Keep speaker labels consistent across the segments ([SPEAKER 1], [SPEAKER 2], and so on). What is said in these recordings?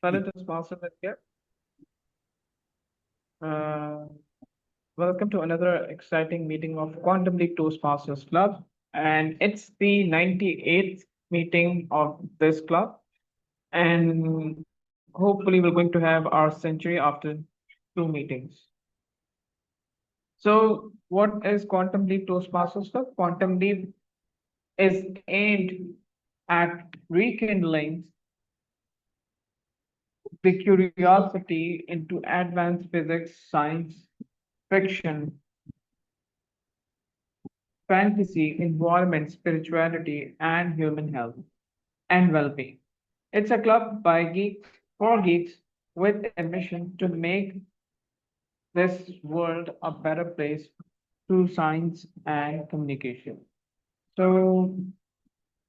[SPEAKER 1] Silent Responsive here. Uh, Welcome to another exciting meeting of Quantum League Toastmasters Club. And it's the 98th meeting of this club. And hopefully, we're going to have our century after two meetings. So, what is Quantum Leap Toastmasters Club? Quantum Leap is aimed at rekindling the curiosity into advanced physics, science, fiction, fantasy, environment, spirituality, and human health and well being. It's a club by geeks for geeks with a mission to make this world a better place through science and communication. So,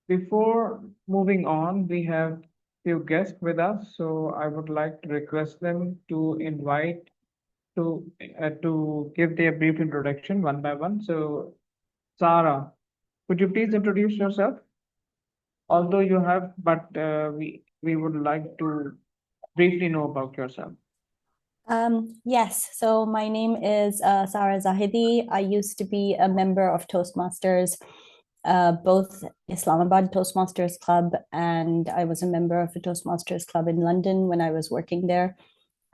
[SPEAKER 1] before moving on, we have few guests with us. So, I would like to request them to invite to give their brief introduction one by one. So, Sarah, could you please introduce yourself? Although you have, but we would like to briefly know about yourself.
[SPEAKER 2] Yes, so my name is Sarah Zahidi. I used to be a member of Toastmasters, both Islamabad Toastmasters Club, and I was a member of the Toastmasters Club in London when I was working there.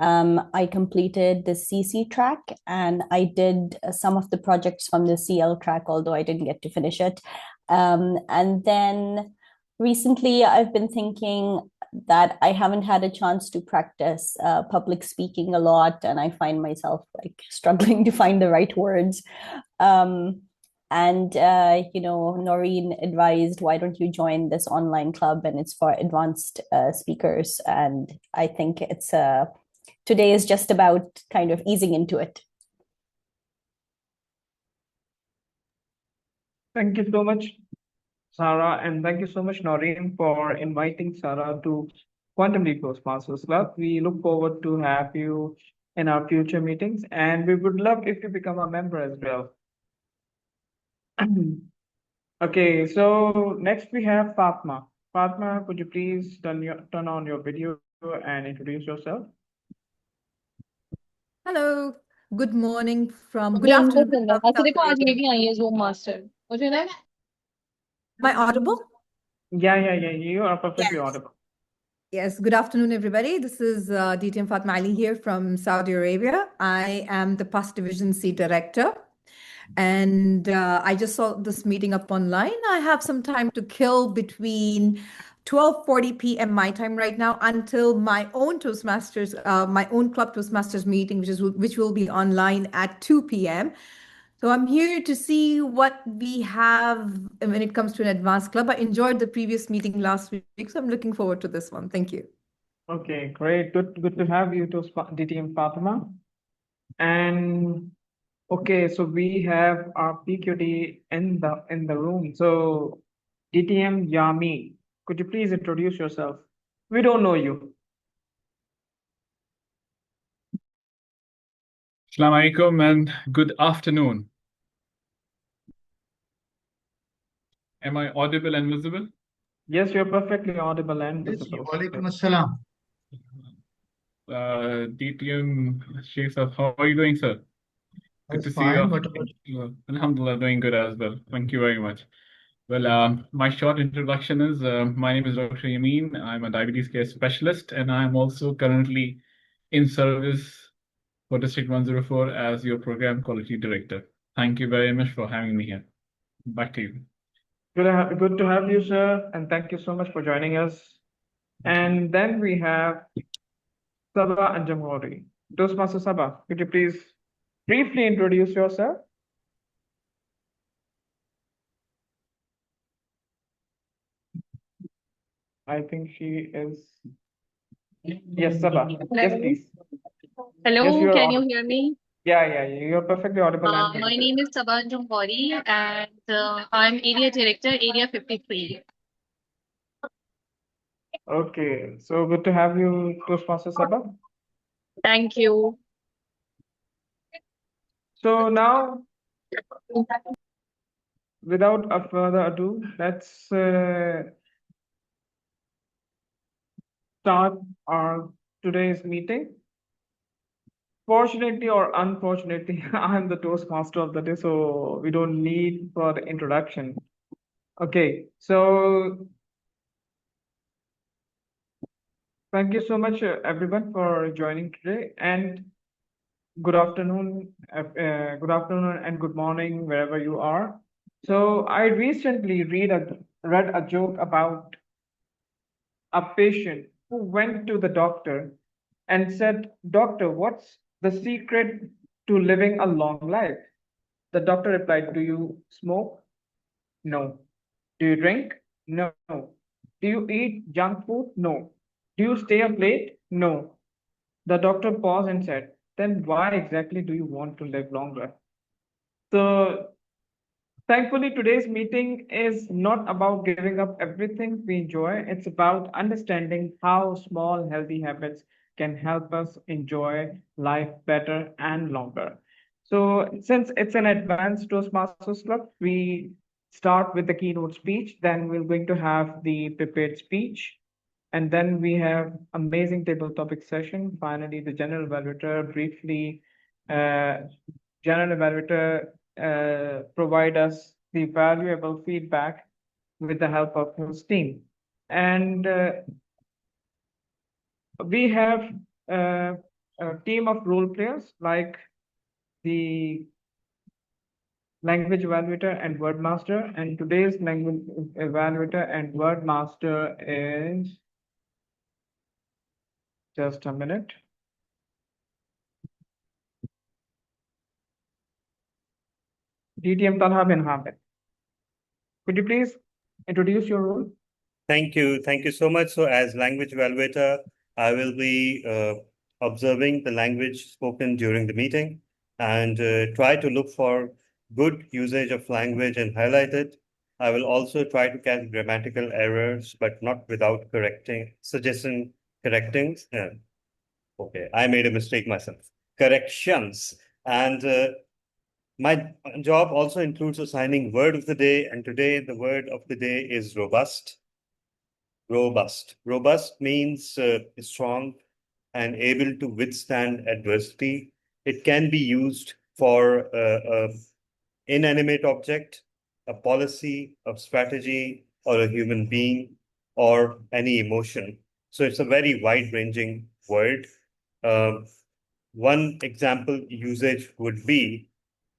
[SPEAKER 2] I completed the CC track and I did some of the projects from the CL track, although I didn't get to finish it. And then recently I've been thinking that I haven't had a chance to practice public speaking a lot, and I find myself like struggling to find the right words. Noreen advised, why don't you join this online club? And it's for advanced speakers. And I think today is just about kind of easing into it.
[SPEAKER 1] Thank you so much, Sarah, and thank you so much, Noreen, for inviting Sarah to Quantum Leap Toastmasters Club. We look forward to have you in our future meetings, and we would love if you become a member as well. Okay, so next we have Fatma. Fatma, could you please turn on your video and introduce yourself?
[SPEAKER 3] Hello, good morning good afternoon. Am I audible?
[SPEAKER 1] Yeah. You are perfectly
[SPEAKER 3] Yes.
[SPEAKER 1] audible.
[SPEAKER 3] Yes, good afternoon, everybody. This is DTM Fatma Ali here from Saudi Arabia. I am the Past Division C Director. And I just saw this meeting up online. I have some time to kill between 12:40 p.m. my time right now until my own Toastmasters, my own club Toastmasters meeting, which will be online at 2 p.m. So I'm here to see what we have when it comes to an advanced club. I enjoyed the previous meeting last week, so I'm looking forward to this one. Thank you.
[SPEAKER 1] Okay, great. Good to have you to DTM Fatima. And okay, so we have our PQD in the room. So DTM Yami, could you please introduce yourself? We don't know you.
[SPEAKER 4] Assalamu alaikum and good afternoon. Am I audible and visible?
[SPEAKER 1] Yes, you're perfectly audible and
[SPEAKER 5] Yes,
[SPEAKER 1] visible.
[SPEAKER 5] walaikum assalam.
[SPEAKER 4] DTM Sheikh Sir, how are you doing, sir? Good
[SPEAKER 5] That's
[SPEAKER 4] to see
[SPEAKER 5] fine.
[SPEAKER 4] you.
[SPEAKER 5] What about you?
[SPEAKER 4] Alhamdulillah, doing good as well. Thank you very much. Well, my short introduction is my name is Dr. Yameen. I'm a diabetes care specialist, and I'm also currently in service for District 104 as your program quality director. Thank you very much for having me here. Back to you.
[SPEAKER 1] Good to have you, sir, and thank you so much for joining us. And then we have Sabah Anjamori. Toastmaster Sabah, could you please briefly introduce yourself? I think she is. Yes, Sabah. Yes, please.
[SPEAKER 6] Hello,
[SPEAKER 1] Yes, you're
[SPEAKER 6] can you
[SPEAKER 1] audible.
[SPEAKER 6] hear me?
[SPEAKER 1] Yeah, you're perfectly audible and
[SPEAKER 6] My
[SPEAKER 1] visible.
[SPEAKER 6] name is Sabah Jambori and I'm Area Director, Area 53.
[SPEAKER 1] Okay, so good to have you, Toastmaster Sabah.
[SPEAKER 6] Thank you.
[SPEAKER 1] So now, without a further ado, let's start our today's meeting. Fortunately or unfortunately, I'm the Toastmaster of the day, so we don't need for the introduction. Okay, so thank you so much, everyone, for joining today, and good afternoon and good morning wherever you are. So I recently read a joke about a patient who went to the doctor and said, "Doctor, what's the secret to living a long life?" The doctor replied, "Do you smoke? No. Do you drink? No. Do you eat junk food? No. Do you stay up late? No." The doctor paused and said, "Then why exactly do you want to live longer?" So, thankfully, today's meeting is not about giving up everything we enjoy. It's about understanding how small, healthy habits can help us enjoy life better and longer. So, since it's an advanced Toastmasters Club, we start with the keynote speech, then we're going to have the prepared speech, and then we have amazing table topic session. Finally, the general evaluator briefly, uh, general evaluator provide us the valuable feedback with the help of his team. And we have a team of role players like the language evaluator and word master. And today's language evaluator and word master is, just a minute. DTM Talha bin Hamid. Could you please introduce your role?
[SPEAKER 5] Thank you. Thank you so much. So as language evaluator, I will be observing the language spoken during the meeting and try to look for good usage of language and highlight it. I will also try to catch grammatical errors, but not without suggesting correctings. Okay, I made a mistake myself. Corrections. And my job also includes assigning word of the day. And today the word of the day is robust. Robust. Robust means strong and able to withstand adversity. It can be used for an inanimate object, a policy, a strategy, or a human being, or any emotion. So it's a very wide-ranging word. One example usage would be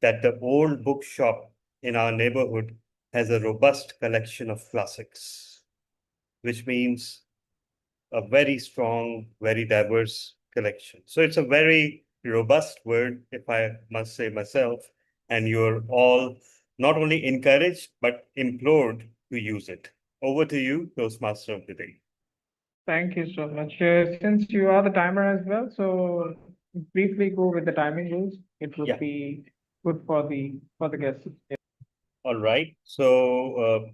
[SPEAKER 5] that the old bookshop in our neighborhood has a robust collection of classics, which means a very strong, very diverse collection. So it's a very robust word, if I must say myself, and you're all not only encouraged, but implored to use it. Over to you, Toastmaster of the Day.
[SPEAKER 1] Thank you so much. Since you are the timer as well, so briefly go with the timing rules. It would
[SPEAKER 5] Yeah.
[SPEAKER 1] be good for the guests.
[SPEAKER 5] All right. So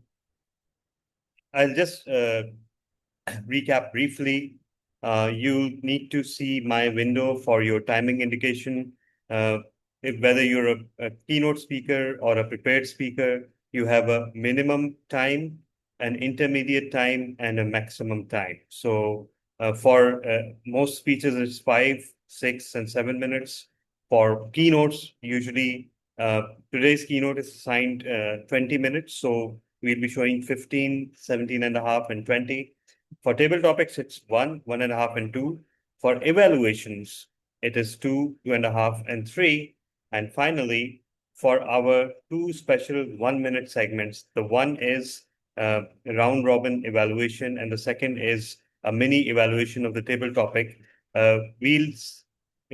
[SPEAKER 5] I'll just recap briefly. You need to see my window for your timing indication. Whether you're a keynote speaker or a prepared speaker, you have a minimum time, an intermediate time, and a maximum time. So for most speeches, it's 5, 6, and 7 minutes. For keynotes, usually today's keynote is assigned 20 minutes. So we'll be showing 15, 17 and a half, and 20. For table topics, it's 1, 1.5, and 2. For evaluations, it is 2, 2.5, and 3. And finally, for our 2 special 1-minute segments, the one is round robin evaluation, and the second is a mini evaluation of the table topic. We'll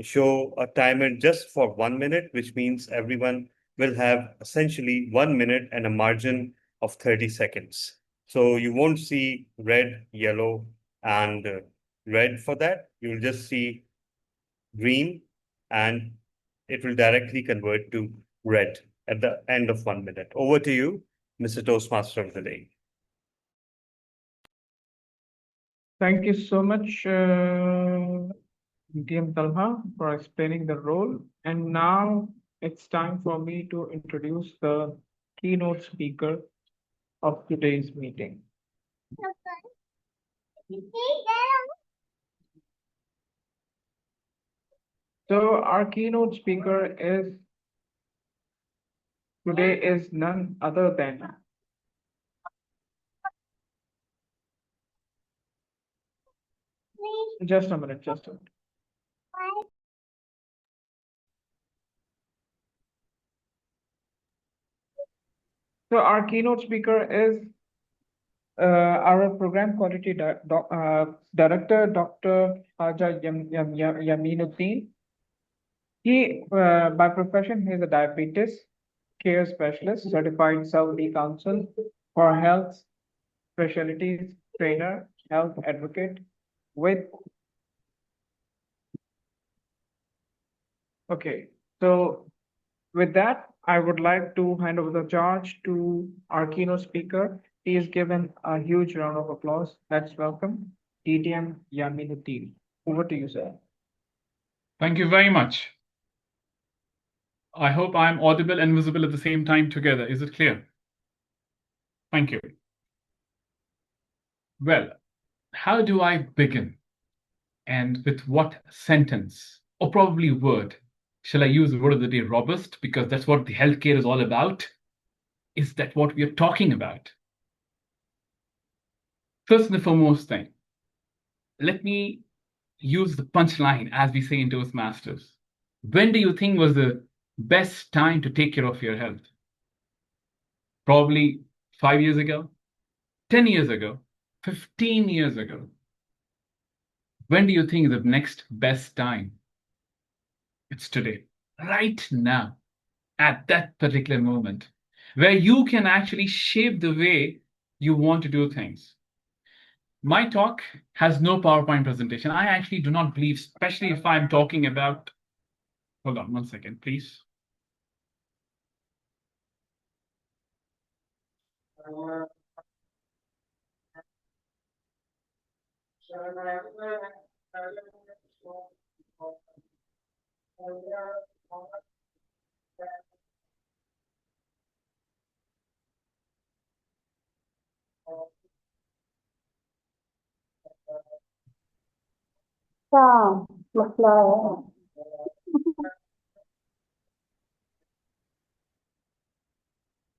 [SPEAKER 5] show a timer just for 1 minute, which means everyone will have essentially 1 minute and a margin of 30 seconds. So you won't see red, yellow, and red for that. You'll just see green, and it will directly convert to red at the end of 1 minute. Over to you, Mr. Toastmaster of the Day.
[SPEAKER 1] Thank you so much, DTM Talha, for explaining the role. And now it's time for me to introduce the keynote speaker of today's meeting. So our keynote speaker today is none other than just a minute, just a minute. So our keynote speaker is our program quality director, Dr. Haja Yaminuddin. He, by profession, he is a diabetes care specialist, certified Saudi Council for Health Specialties trainer, health advocate with. Okay, so with that, I would like to hand over the charge to our keynote speaker. He is given a huge round of applause. Let's welcome DTM Yaminuddin. Over to you, sir.
[SPEAKER 4] Thank you very much. I hope I'm audible and visible at the same time together. Is it clear? Thank you. Well, how do I begin? And with what sentence, or probably word? Shall I use the word of the day, robust? Because that's what the healthcare is all about. Is that what we are talking about? First and the foremost thing, let me use the punchline, as we say in Toastmasters. When do you think was the best time to take care of your health? Probably 5 years ago, 10 years ago, 15 years ago. When do you think is the next best time? It's today, right now, at that particular moment, where you can actually shape the way you want to do things. My talk has no PowerPoint presentation. I actually do not believe, especially if I'm talking about, hold on 1 second, please.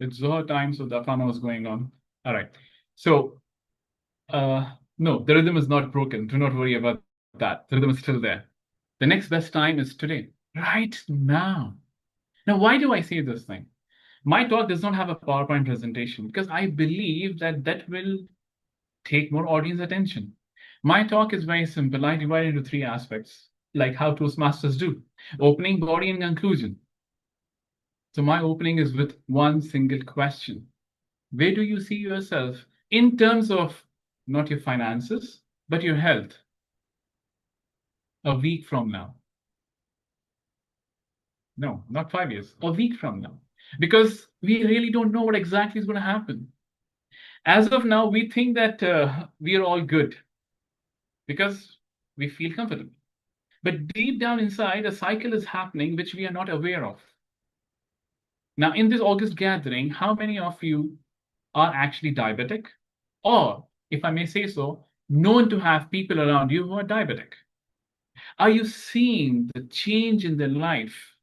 [SPEAKER 4] It's Zohar time, so the Afana was going on. All right. So, no, the rhythm is not broken. Do not worry about that. The rhythm is still there. The next best time is today, right now. Now, why do I say this thing? My talk does not have a PowerPoint presentation because I believe that that will take more audience attention. My talk is very simple. I divide it into 3 aspects, like how Toastmasters do: opening, body, and conclusion. So my opening is with one single question. Where do you see yourself in terms of not your finances, but your health a week from now? No, not 5 years, a week from now. Because we really don't know what exactly is going to happen. As of now, we think that we are all good because we feel comfortable. But deep down inside, a cycle is happening which we are not aware of. Now, in this August gathering, how many of you are actually diabetic? Or, if I may say so, known to have people around you who are diabetic? Are you seeing the change in their life,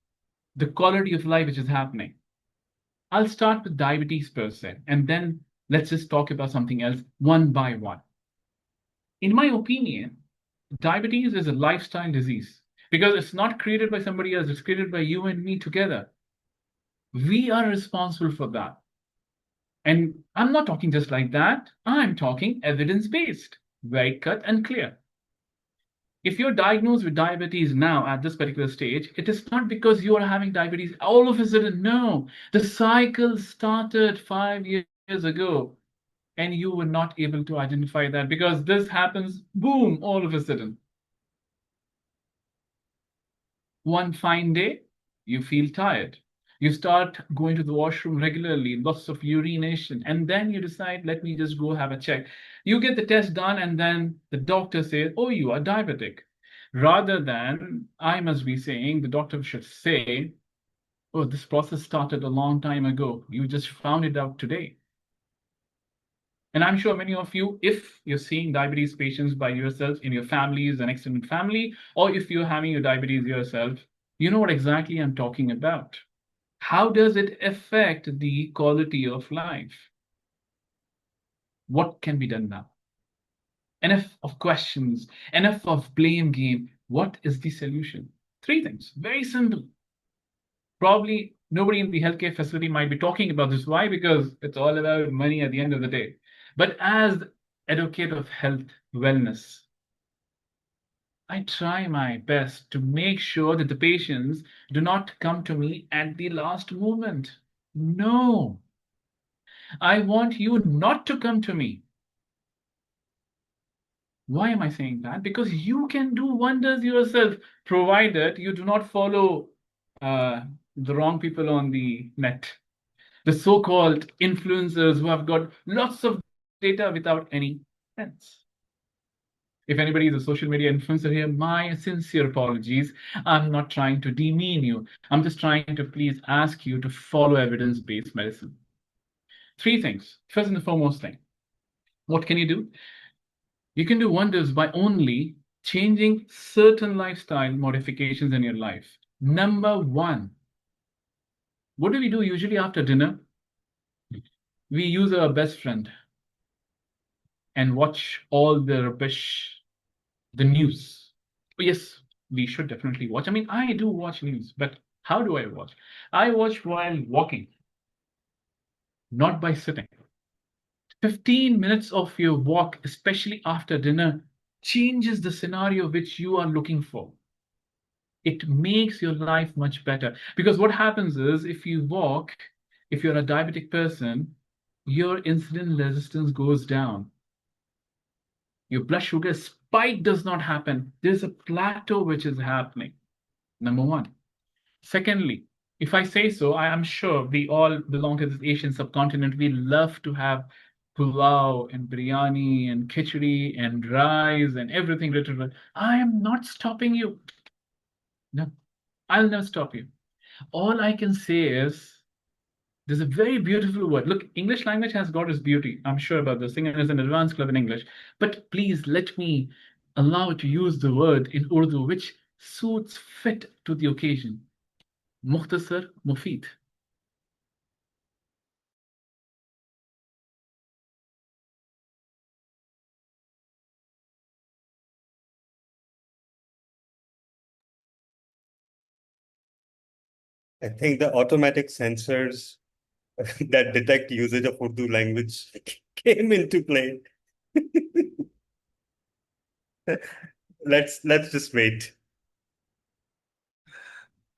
[SPEAKER 4] the quality of life which is happening? I'll start with diabetes per se, and then let's just talk about something else one by one. In my opinion, diabetes is a lifestyle disease because it's not created by somebody else, it's created by you and me together. We are responsible for that. And I'm not talking just like that. I'm talking evidence-based, very cut and clear. If you're diagnosed with diabetes now at this particular stage, it is not because you are having diabetes all of a sudden. No, the cycle started 5 years ago and you were not able to identify that because this happens, boom, all of a sudden. One fine day, you feel tired. You start going to the washroom regularly, lots of urination, and then you decide, let me just go have a check. You get the test done, and then the doctor says, oh, you are diabetic. Rather than, I must be saying, the doctor should say, oh, this process started a long time ago. You just found it out today. And I'm sure many of you, if you're seeing diabetes patients by yourself in your families and extended family, or if you're having your diabetes yourself, you know what exactly I'm talking about. How does it affect the quality of life? What can be done now? Enough of questions, enough of blame game. What is the solution? Three things, very simple. Probably nobody in the healthcare facility might be talking about this. Why? Because it's all about money at the end of the day. But as advocate of health, wellness, I try my best to make sure that the patients do not come to me at the last moment. No, I want you not to come to me. Why am I saying that? Because you can do wonders yourself, provided you do not follow the wrong people on the net, the so-called influencers who have got lots of data without any sense. If anybody is a social media influencer here, my sincere apologies. I'm not trying to demean you. I'm just trying to please ask you to follow evidence-based medicine. Three things. First and the foremost thing, what can you do? You can do wonders by only changing certain lifestyle modifications in your life. Number one, what do we do usually after dinner? We use our best friend and watch all the rubbish, the news. Yes, we should definitely watch. I mean, I do watch news, but how do I watch? I watch while walking, not by sitting. 15 minutes of your walk, especially after dinner, changes the scenario which you are looking for. It makes your life much better. Because what happens is, if you walk, if you're a diabetic person, your insulin resistance goes down. Your blood sugar spike does not happen. There's a plateau which is happening. Number one. Secondly, if I say so, I am sure we all belong to this Asian subcontinent. We love to have pulao and biryani and khichdi and rice and everything written. I am not stopping you. No, I'll never stop you. All I can say is there's a very beautiful word. Look, English language has got its beauty. I'm sure about this thing, and it's an advanced club in English. But please let me allow to use the word in Urdu, which suits fit to the occasion. Mukhtasar, Mufid.
[SPEAKER 5] I think the automatic sensors that detect usage of Urdu language came into play. Let's just wait.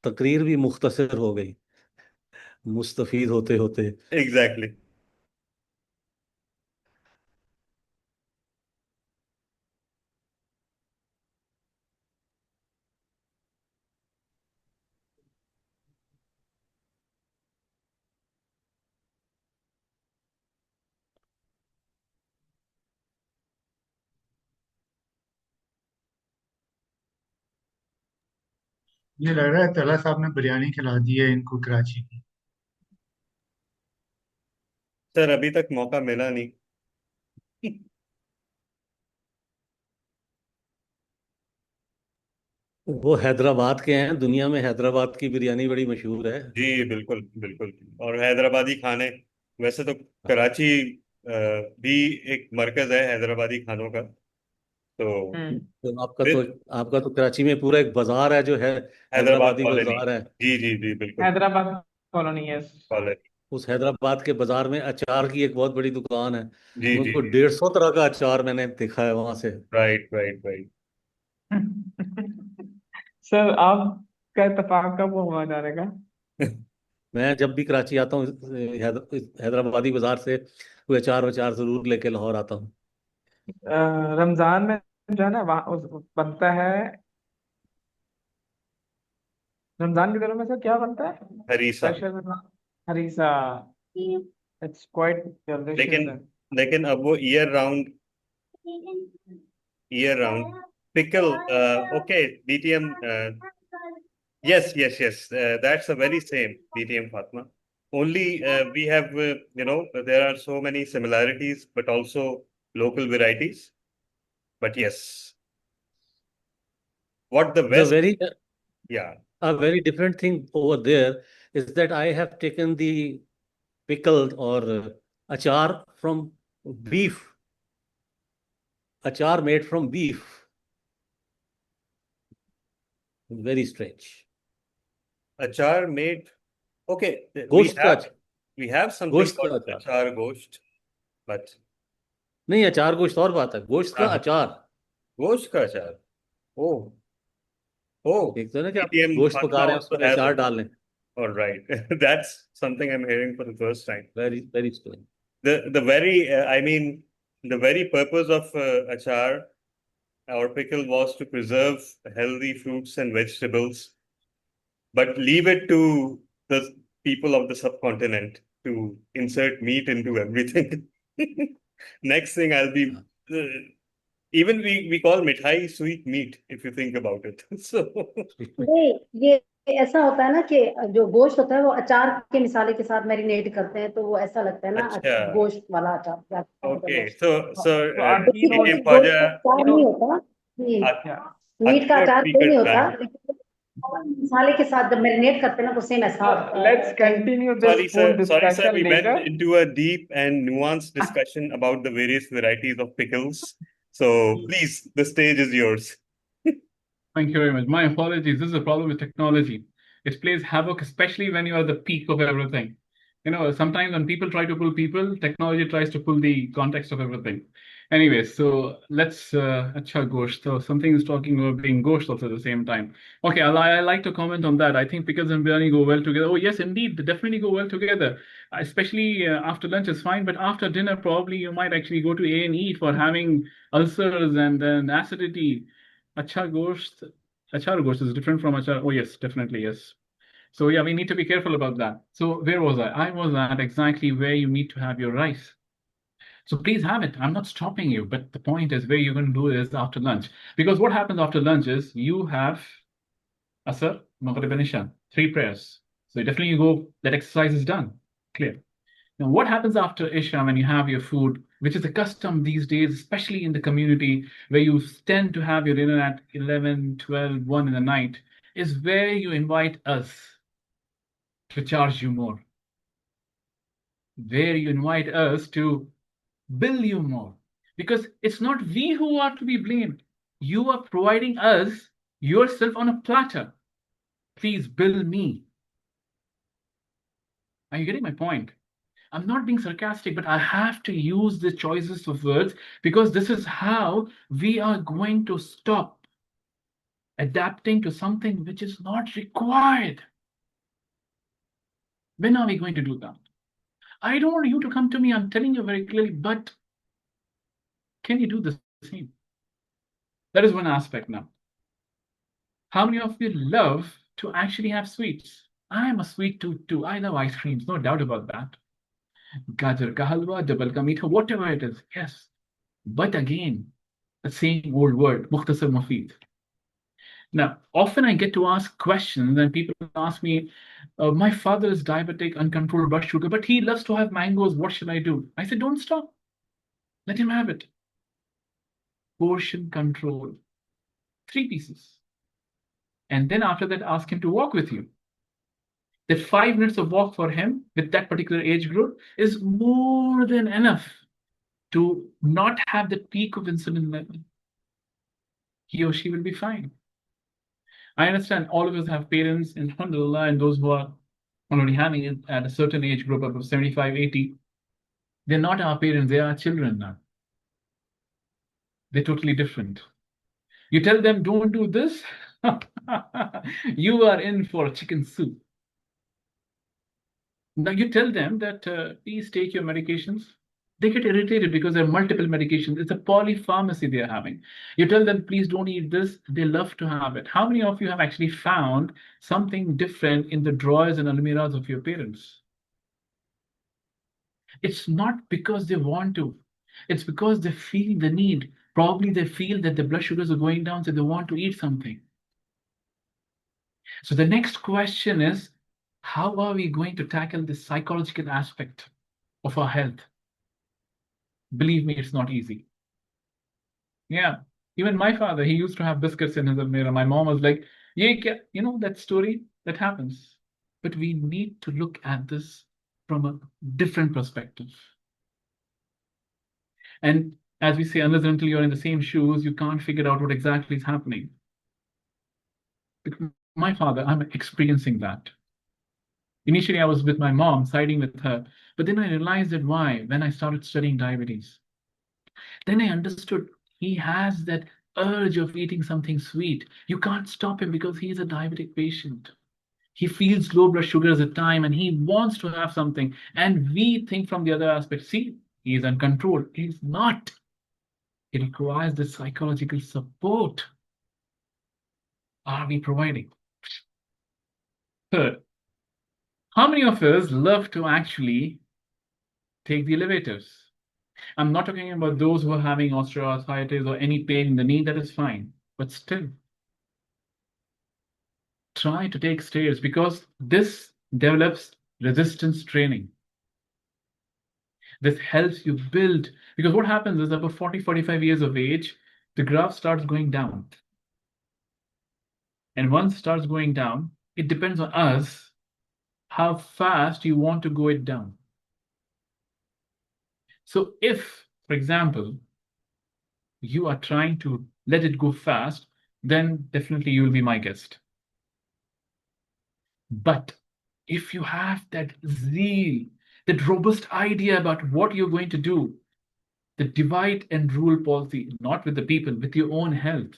[SPEAKER 7] तकरीर भी मुख्तसर हो गई मुस्तफीद होते होते
[SPEAKER 5] Exactly.
[SPEAKER 8] ये लग रहा है तला साहब ने बिरयानी खिला दी है इनको कराची की।
[SPEAKER 5] सर अभी तक मौका मिला नहीं।
[SPEAKER 7] वो हैदराबाद के हैं दुनिया में हैदराबाद की बिरयानी बड़ी मशहूर है
[SPEAKER 5] जी बिल्कुल बिल्कुल। और हैदराबादी खाने, वैसे तो कराची भी एक मरकज है हैदराबादी खानों का। तो
[SPEAKER 7] तो आपका तो कराची में पूरा एक बाजार है जो है
[SPEAKER 5] हैदराबाद
[SPEAKER 7] हैदराबादी
[SPEAKER 5] कॉलोनी।
[SPEAKER 7] बाजार है
[SPEAKER 5] जी जी जी बिल्कुल।
[SPEAKER 1] Hyderabad colony, yes.
[SPEAKER 5] कॉलोनी।
[SPEAKER 7] उस हैदराबाद के बाजार में अचार की एक बहुत बड़ी दुकान है
[SPEAKER 5] जी जी
[SPEAKER 7] उसको
[SPEAKER 5] जी।
[SPEAKER 7] 150 तरह का अचार मैंने देखा है वहां से
[SPEAKER 5] राइट राइट राइट।
[SPEAKER 1] सर, आपका इत्तेफाक कब हुआ जाने का?
[SPEAKER 7] मैं जब भी कराची आता हूँ हैदराबादी बाजार से कोई अचार वचार जरूर लेके लाहौर आता हूँ
[SPEAKER 1] रमजान में जो है ना, वहाँ बनता है। रमजान के दिनों में सर क्या बनता है?
[SPEAKER 5] Harees.
[SPEAKER 1] Special harees. It's quite
[SPEAKER 5] लेकिन
[SPEAKER 1] डिलीशियस।
[SPEAKER 5] लेकिन अब वो year round pickle. Okay DTM। Yes, yes, yes. That's a very same DTM, Fatma. Only we have, there are so many similarities, but also local varieties. But yes, what the
[SPEAKER 7] The
[SPEAKER 5] West,
[SPEAKER 7] very
[SPEAKER 5] yeah,
[SPEAKER 7] a very different thing over there is that I have taken the pickled or achar from beef, achar made from beef. Very strange.
[SPEAKER 5] achar made. Okay,
[SPEAKER 7] गोश्त का अचार,
[SPEAKER 5] we have something
[SPEAKER 7] गोश्त का
[SPEAKER 5] called
[SPEAKER 7] अचार
[SPEAKER 5] achar gosht, but
[SPEAKER 7] नहीं, अचार गोश्त और बात है, गोश्त का अचार।
[SPEAKER 5] gosht ka achar. Oh, oh,
[SPEAKER 7] एक तो ना कि आप
[SPEAKER 5] ATM
[SPEAKER 7] गोश्त
[SPEAKER 5] Fatma
[SPEAKER 7] पका रहे हैं
[SPEAKER 5] also
[SPEAKER 7] उसमें
[SPEAKER 5] has
[SPEAKER 7] अचार
[SPEAKER 5] it.
[SPEAKER 7] डाल लें।
[SPEAKER 5] All right, that's something I'm hearing for the first time.
[SPEAKER 7] Very strange.
[SPEAKER 5] The very, I mean, the very purpose of achar or pickle was to preserve healthy fruits and vegetables, but leave it to the people of the subcontinent to insert meat into everything. Next thing I'll be, even we call mithai sweet meat if you think about it. So
[SPEAKER 9] नहीं, ये ऐसा होता है ना कि जो गोश्त होता है वो अचार के मिसाले के साथ मैरिनेट करते हैं, तो वो ऐसा लगता है ना
[SPEAKER 5] अच्छा,
[SPEAKER 9] गोश्त वाला अचार क्या होता है
[SPEAKER 5] okay.
[SPEAKER 9] गोश्त।
[SPEAKER 5] So
[SPEAKER 1] So our
[SPEAKER 9] basically
[SPEAKER 1] keynote,
[SPEAKER 5] ATM
[SPEAKER 9] गोश्त का
[SPEAKER 5] Khwaja,
[SPEAKER 9] अचार नहीं होता,
[SPEAKER 1] yeah.
[SPEAKER 9] मीट का
[SPEAKER 5] keynote
[SPEAKER 9] अचार कोई
[SPEAKER 5] speaker
[SPEAKER 9] नहीं होता,
[SPEAKER 5] plan.
[SPEAKER 9] लेकिन मिसाले के साथ जब मैरिनेट करते हैं ना, वो सेम ऐसा
[SPEAKER 1] Let's continue this
[SPEAKER 5] Sorry,
[SPEAKER 1] food
[SPEAKER 5] sir.
[SPEAKER 1] discussion
[SPEAKER 5] We went
[SPEAKER 1] later.
[SPEAKER 5] into a deep and nuanced discussion about the various varieties of pickles. So please, the stage is yours.
[SPEAKER 4] Thank you very much. My apologies. This is a problem with technology. It plays havoc, especially when you are at the peak of everything. Sometimes when people try to pull people, technology tries to pull the context of everything. Anyway, so let's acha gosht. So something is talking about being gosht also at the same time. Okay, I like to comment on that. I think pickles and biryani go well together. Oh yes, indeed, they definitely go well together. Especially after lunch is fine, but after dinner probably you might actually go to A&E for having ulcers and then acidity. Achar gosht is different from achar. Oh yes, definitely yes. So yeah, we need to be careful about that. So where was I? I was at exactly where you need to have your rice. So please have it. I'm not stopping you, but the point is where you're going to do is after lunch. Because what happens after lunch is you have Asr, Maghrib and Isha, 3 prayers. So definitely you go, that exercise is done. Clear. Now, what happens after Isha when you have your food, which is a custom these days, especially in the community where you tend to have your dinner at 11, 12, 1 in the night, is where you invite us to charge you more, where you invite us to bill you more. Because it's not we who are to be blamed. You are providing us yourself on a platter. Please bill me. Are you getting my point? I'm not being sarcastic, but I have to use the choices of words because this is how we are going to stop adapting to something which is not required. When are we going to do that? I don't want you to come to me, I'm telling you very clearly, but can you do the same? That is one aspect now. How many of you love to actually have sweets? I am a sweet tooth too. I love ice creams, no doubt about that. Gajar ka halwa, jabal ka meetha, whatever it is, yes. But again, the same old word, mukhtasar mufid. Now, often I get to ask questions and people ask me, my father is diabetic, uncontrolled blood sugar, but he loves to have mangoes. What should I do? I said, don't stop. Let him have it. Portion control. 3 pieces. And then after that, ask him to walk with you. That 5 minutes of walk for him with that particular age group is more than enough to not have the peak of insulin level. He or she will be fine. I understand all of us have parents, and alhamdulillah, and those who are already having it at a certain age group of 75, 80. They're not our parents, they are our children now. They're totally different. You tell them, don't do this, you are in for chicken soup. Now you tell them that please take your medications. They get irritated because there are multiple medications. It's a polypharmacy they're having. You tell them, please don't eat this. They love to have it. How many of you have actually found something different in the drawers and almiras of your parents? It's not because they want to. It's because they feel the need. Probably they feel that the blood sugars are going down, so they want to eat something. So the next question is, How are we going to tackle this psychological aspect of our health? Believe me, it's not easy. Yeah. Even my father, he used to have biscuits in his mirror. My mom was like, "Ye kya?" You know that story that happens. But we need to look at this from a different perspective. And as we say, unless and until you're in the same shoes, you can't figure out what exactly is happening. Because my father, I'm experiencing that. Initially, I was with my mom, siding with her, but then I realized that why when I started studying diabetes. Then I understood he has that urge of eating something sweet. You can't stop him because he is a diabetic patient. He feels low blood sugars at time and he wants to have something. And we think from the other aspect, see, he is uncontrolled. He's not. It requires the psychological support. Are we providing? Third, how many of us love to actually take the elevators? I'm not talking about those who are having osteoarthritis or any pain in the knee, that is fine. But still, try to take stairs because this develops resistance training. This helps you build, because what happens is above 40, 45 years of age, the graph starts going down. And once it starts going down, it depends on us how fast you want to go it down. So if, for example, you are trying to let it go fast, then definitely you will be my guest. But if you have that zeal, that robust idea about what you're going to do, the divide and rule policy, not with the people, with your own health,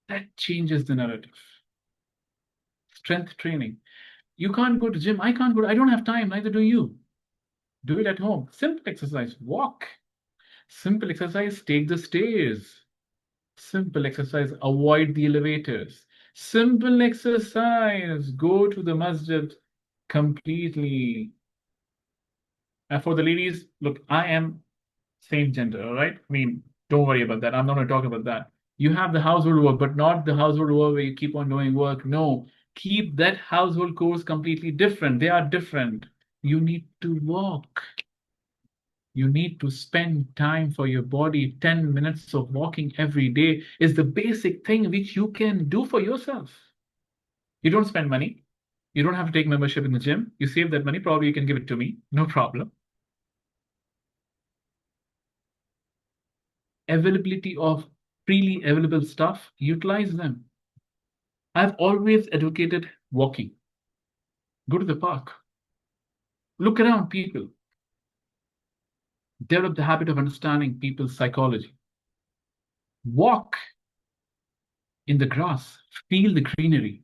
[SPEAKER 4] that changes the narrative. Strength training. You can't go to gym. I can't go. I don't have time. Neither do you. Do it at home. Simple exercise. Walk. Simple exercise. Take the stairs. Simple exercise. Avoid the elevators. Simple exercise. Go to the masjid completely. And for the ladies, look, I am same gender, all right? I mean, don't worry about that. I'm not going to talk about that. You have the household work, but not the household work where you keep on doing work. No, keep that household chores completely different. They are different. You need to walk. You need to spend time for your body. 10 minutes of walking every day is the basic thing which you can do for yourself. You don't spend money. You don't have to take membership in the gym. You save that money. Probably you can give it to me. No problem. Availability of freely available stuff, utilize them. I've always advocated walking. Go to the park. Look around people. Develop the habit of understanding people's psychology. Walk in the grass. Feel the greenery.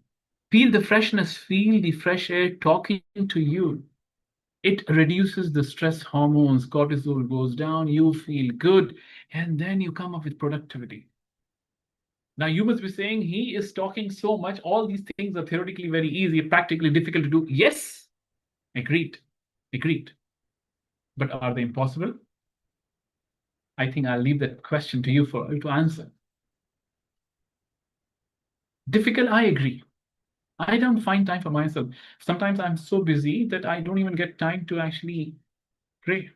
[SPEAKER 4] Feel the freshness. Feel the fresh air talking to you. It reduces the stress hormones. Cortisol goes down. You feel good. And then you come up with productivity. Now, you must be saying he is talking so much. All these things are theoretically very easy, practically difficult to do. Yes, agreed. But are they impossible? I think I'll leave that question to you to answer. Difficult, I agree. I don't find time for myself. Sometimes I'm so busy that I don't even get time to actually pray.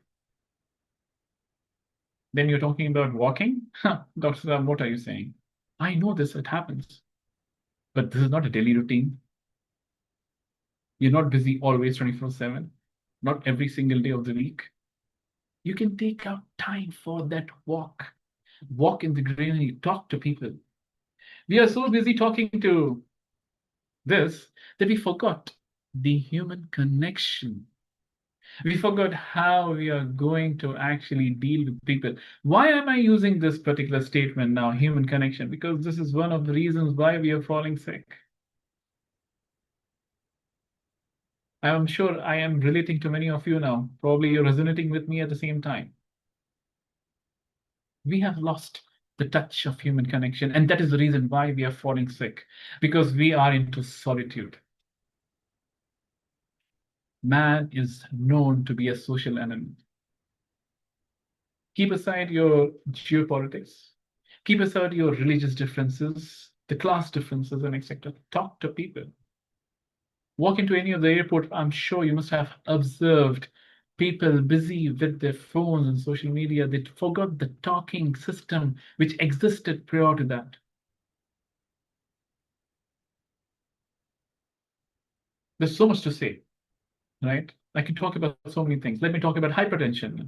[SPEAKER 4] Then you're talking about walking? Dr. Saab, what are you saying? I know this, it happens. But this is not a daily routine. You're not busy always 24/7, not every single day of the week. You can take out time for that walk. Walk in the greenery, talk to people. We are so busy talking to this that we forgot the human connection. We forgot how we are going to actually deal with people. Why am I using this particular statement now, human connection? Because this is one of the reasons why we are falling sick. I'm sure I am relating to many of you now. Probably you're resonating with me at the same time. We have lost the touch of human connection, and that is the reason why we are falling sick, because we are into solitude. Man is known to be a social animal. Keep aside your geopolitics, keep aside your religious differences, the class differences, and etc. Talk to people. Walk into any of the airport, I'm sure you must have observed people busy with their phones and social media. They forgot the talking system which existed prior to that. There's so much to say, right? I can talk about so many things. Let me talk about hypertension.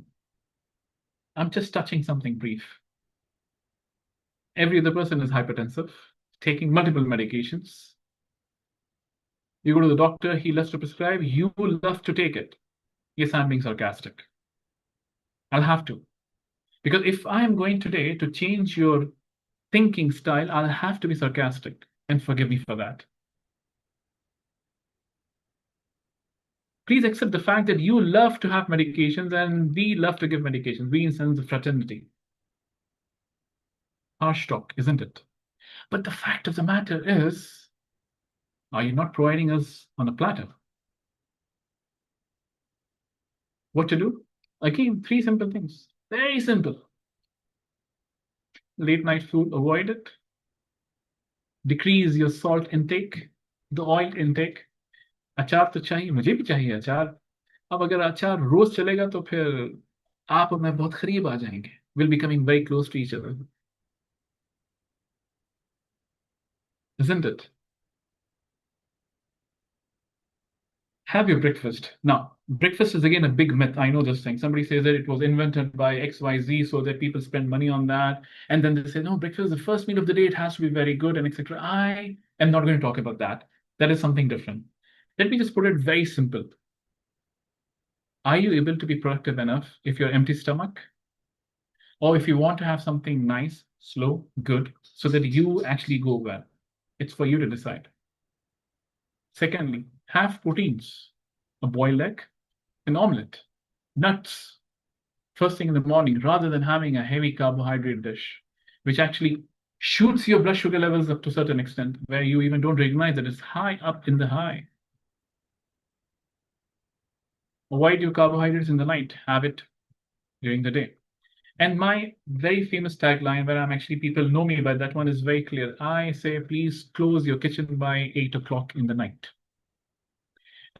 [SPEAKER 4] I'm just touching something brief. Every other person is hypertensive, taking multiple medications. You go to the doctor, he loves to prescribe, you love to take it. Yes, I'm being sarcastic. I'll have to. Because if I am going today to change your thinking style, I'll have to be sarcastic, and forgive me for that. Please accept the fact that you love to have medications and we love to give medications. We in sense of fraternity. Harsh talk, isn't it? But the fact of the matter is, are you not providing us on a platter? What to do? Again, 3 simple things. Very simple. Late night food, avoid it. Decrease your salt intake, the oil intake. अचार तो चाहिए, मुझे भी चाहिए अचार. अब अगर अचार रोज चलेगा तो फिर आप और मैं बहुत करीब आ जाएंगे. We'll be coming very close to each other. Isn't it? Have your breakfast. Now, breakfast is again a big myth. I know this thing. Somebody says that it was invented by XYZ so that people spend money on that. And then they say, no, breakfast is the first meal of the day. It has to be very good and etc. I am not going to talk about that. That is something different. Let me just put it very simple. Are you able to be productive enough if you're empty stomach? Or if you want to have something nice, slow, good, so that you actually go well? It's for you to decide. Secondly, have proteins, a boiled egg, an omelette, nuts, first thing in the morning, rather than having a heavy carbohydrate dish, which actually shoots your blood sugar levels up to a certain extent, where you even don't recognize that it's high up in the high. Avoid your carbohydrates in the night, have it during the day. And my very famous tagline, where I'm actually, people know me by that one, is very clear. I say, please close your kitchen by 8 o'clock in the night.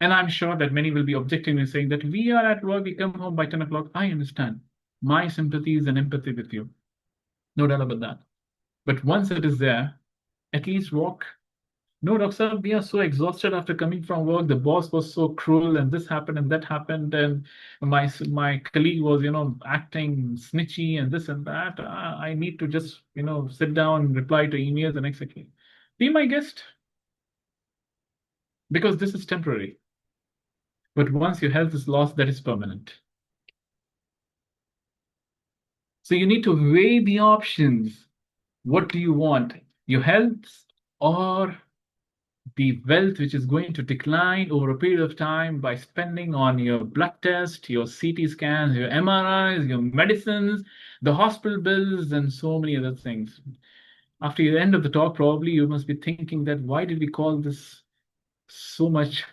[SPEAKER 4] And I'm sure that many will be objecting and saying that we are at work, we come home by 10 o'clock. I understand. My sympathies and empathy with you. No doubt about that. But once it is there, at least walk. No, Doctor, we are so exhausted after coming from work. The boss was so cruel, and this happened and that happened, and my colleague was, acting snitchy and this and that. I need to just, sit down, reply to emails and etc. Be my guest, because this is temporary. But once your health is lost, that is permanent. So you need to weigh the options. What do you want? Your health or the wealth which is going to decline over a period of time by spending on your blood test, your CT scans, your MRIs, your medicines, the hospital bills, and so many other things. After the end of the talk, probably you must be thinking that why did we call this so much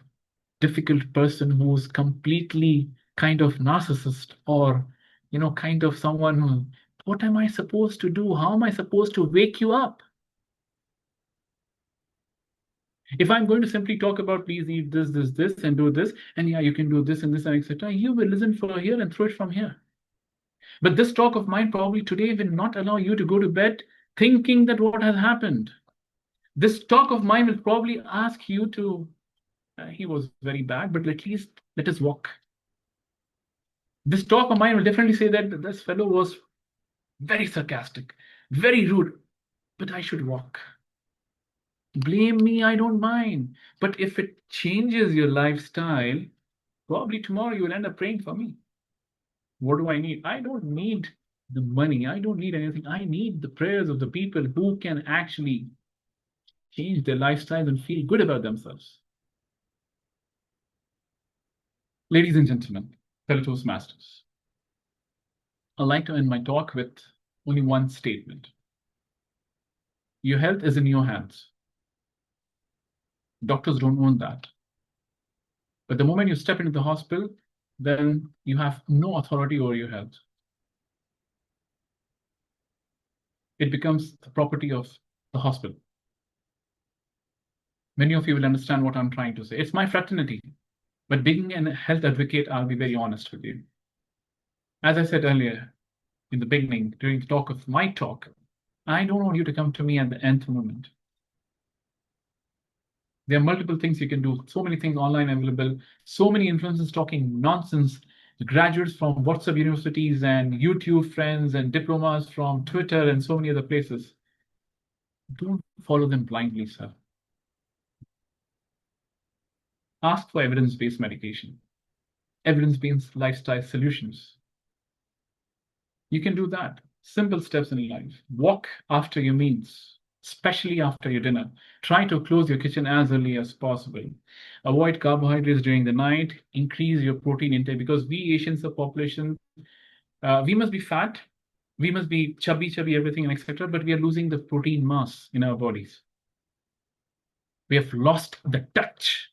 [SPEAKER 4] difficult person who's completely kind of narcissist, or kind of someone who, what am I supposed to do? How am I supposed to wake you up? If I'm going to simply talk about please eat this, and do this, and yeah, you can do this and this and etc., you will listen from here and throw it from here. But this talk of mine probably today will not allow you to go to bed thinking that what has happened. This talk of mine will probably ask you to, he was very bad, but at least let us walk. This talk of mine will definitely say that this fellow was very sarcastic, very rude, but I should walk. Blame me, I don't mind. But if it changes your lifestyle, probably tomorrow you will end up praying for me. What do I need? I don't need the money. I don't need anything. I need the prayers of the people who can actually change their lifestyle and feel good about themselves. Ladies and gentlemen, fellow Toastmasters, I'd like to end my talk with only one statement. Your health is in your hands. Doctors don't own that. But the moment you step into the hospital, then you have no authority over your health. It becomes the property of the hospital. Many of you will understand what I'm trying to say. It's my fraternity. But being a health advocate, I'll be very honest with you. As I said earlier in the beginning, during the talk of my talk, I don't want you to come to me at the nth moment. There are multiple things you can do, so many things online available, so many influencers talking nonsense, graduates from WhatsApp universities and YouTube friends and diplomas from Twitter and so many other places. Don't follow them blindly, sir. Ask for evidence-based medication, evidence-based lifestyle solutions. You can do that. Simple steps in life. Walk after your meals, especially after your dinner. Try to close your kitchen as early as possible. Avoid carbohydrates during the night. Increase your protein intake, because we Asians, the population, we must be fat, we must be chubby, everything, and etc. But we are losing the protein mass in our bodies. We have lost the touch.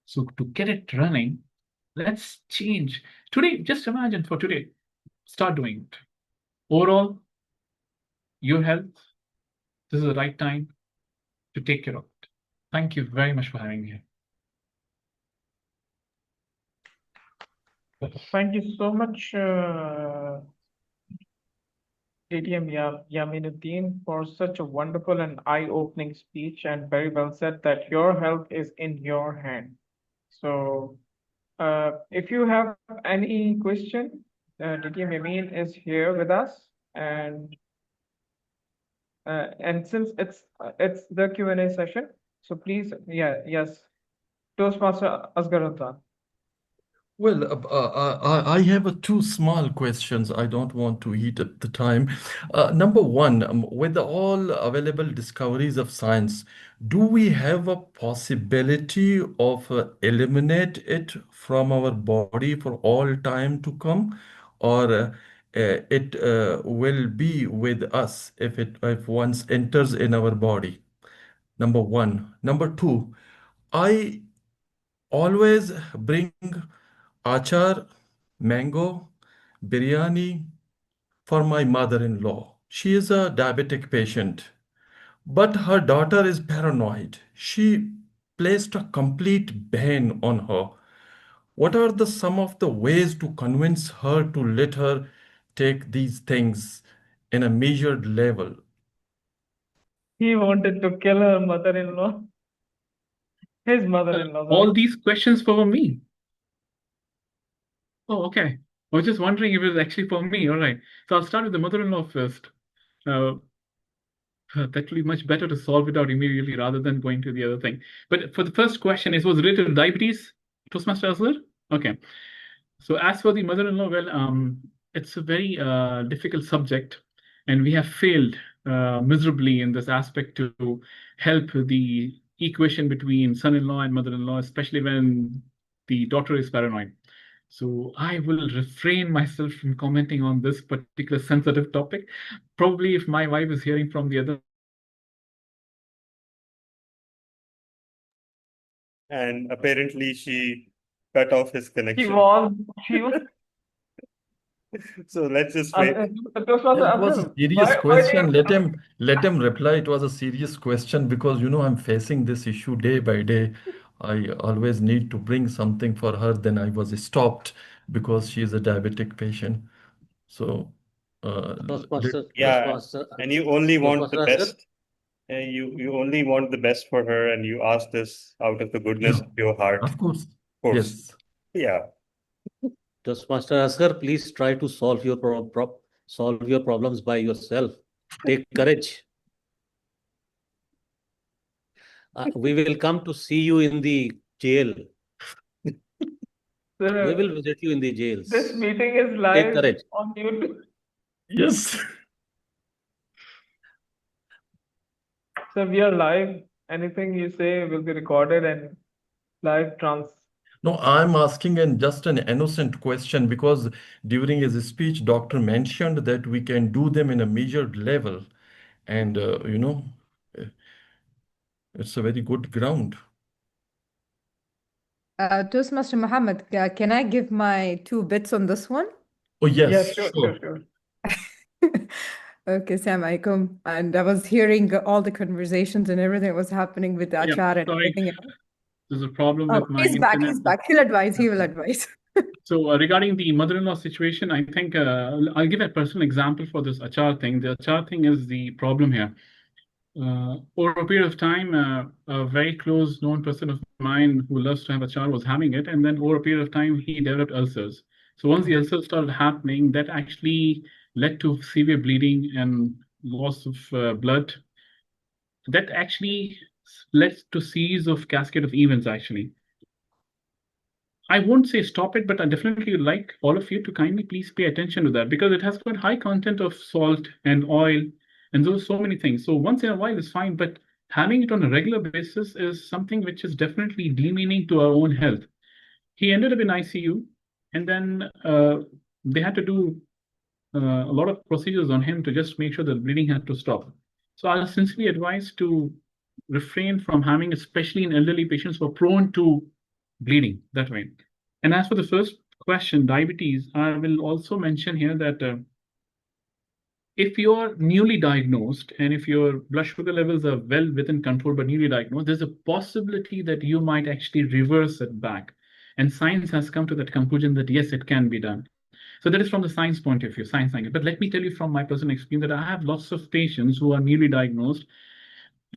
[SPEAKER 4] So to get it running, let's change. Today, just imagine for today, start doing it. Overall, your health, this is the right time to take care of it. Thank you very much for having me here.
[SPEAKER 1] Thank you so much, DTM Yaminuddin, for such a wonderful and eye-opening speech, and very well said that your health is in your hand. So, if you have any question, DTM Yamin is here with us, and since it's the Q&A session, so please, yes, Toastmaster Asghar Adnan.
[SPEAKER 10] Well, I have two small questions. I don't want to eat at the time. Number one, with all available discoveries of science, do we have a possibility of eliminate it from our body for all time to come, or it will be with us if once enters in our body? Number one. Number two, I always bring achar, mango, biryani for my mother-in-law. She is a diabetic patient, but her daughter is paranoid. She placed a complete ban on her. What are some of the ways to convince her to let her take these things in a measured level?
[SPEAKER 1] He wanted to kill her mother-in-law. His mother-in-law,
[SPEAKER 4] All
[SPEAKER 1] sorry.
[SPEAKER 4] these questions for me. Oh, okay. I was just wondering if it was actually for me. All right. So I'll start with the mother-in-law first. That will be much better to solve it out immediately rather than going to the other thing. But for the first question, it was related to diabetes, Toastmaster Asghar? Okay. So as for the mother-in-law, well, it's a very difficult subject, and we have failed miserably in this aspect to help the equation between son-in-law and mother-in-law, especially when the daughter is paranoid. So I will refrain myself from commenting on this particular sensitive topic. Probably if my wife is hearing from the other.
[SPEAKER 5] And apparently she cut off his
[SPEAKER 1] She
[SPEAKER 5] connection.
[SPEAKER 1] was.
[SPEAKER 5] So let's just wait.
[SPEAKER 10] It was a serious question. Let him reply. It was a serious question because I'm facing this issue day by day. I always need to bring something for her. Then I was stopped because she is a diabetic patient. So
[SPEAKER 5] yeah, and you only want the best. You only want the best for her, and you ask this out of the goodness of your heart.
[SPEAKER 10] Of course.
[SPEAKER 5] Yes. Yeah.
[SPEAKER 7] Toastmaster Asghar, please try to solve your problems by yourself. Take courage. We will come to see you in the jail. We will visit you in the jails.
[SPEAKER 1] This meeting is live on YouTube.
[SPEAKER 10] Yes.
[SPEAKER 1] So we are live. Anything you say will be recorded and live
[SPEAKER 10] No, I'm asking just an innocent question because during his speech, doctor mentioned that we can do them in a measured level. And, it's a very good ground.
[SPEAKER 3] Toastmaster Muhammad, can I give my 2 bits on this one?
[SPEAKER 10] Oh, yes,
[SPEAKER 1] sure.
[SPEAKER 3] Okay, Assalamu alaikum. And I was hearing all the conversations and everything that was happening with the
[SPEAKER 4] Yeah,
[SPEAKER 3] achar and
[SPEAKER 4] sorry.
[SPEAKER 3] everything else.
[SPEAKER 4] There's a problem
[SPEAKER 3] Oh,
[SPEAKER 4] with my
[SPEAKER 3] he's back.
[SPEAKER 4] internet.
[SPEAKER 3] He's back. He'll advise. He will advise.
[SPEAKER 4] So regarding the mother-in-law situation, I think I'll give a personal example for this achar thing. The achar thing is the problem here. Over a period of time, a very close known person of mine who loves to have achar was having it, and then over a period of time, he developed ulcers. So once the ulcers started happening, that actually led to severe bleeding and loss of blood. That actually led to series of cascade of events actually. I won't say stop it, but I definitely would like all of you to kindly please pay attention to that because it has got high content of salt and oil and those so many things. So once in a while is fine, but having it on a regular basis is something which is definitely demeaning to our own health. He ended up in ICU, and then they had to do a lot of procedures on him to just make sure that the bleeding had to stop. So I'll sincerely advise to refrain from having, especially in elderly patients who are prone to bleeding that way. And as for the first question, diabetes, I will also mention here that if you're newly diagnosed and if your blood sugar levels are well within control but newly diagnosed, there's a possibility that you might actually reverse it back. And science has come to that conclusion that yes, it can be done. So that is from the science point of view, science. But let me tell you from my personal experience that I have lots of patients who are newly diagnosed.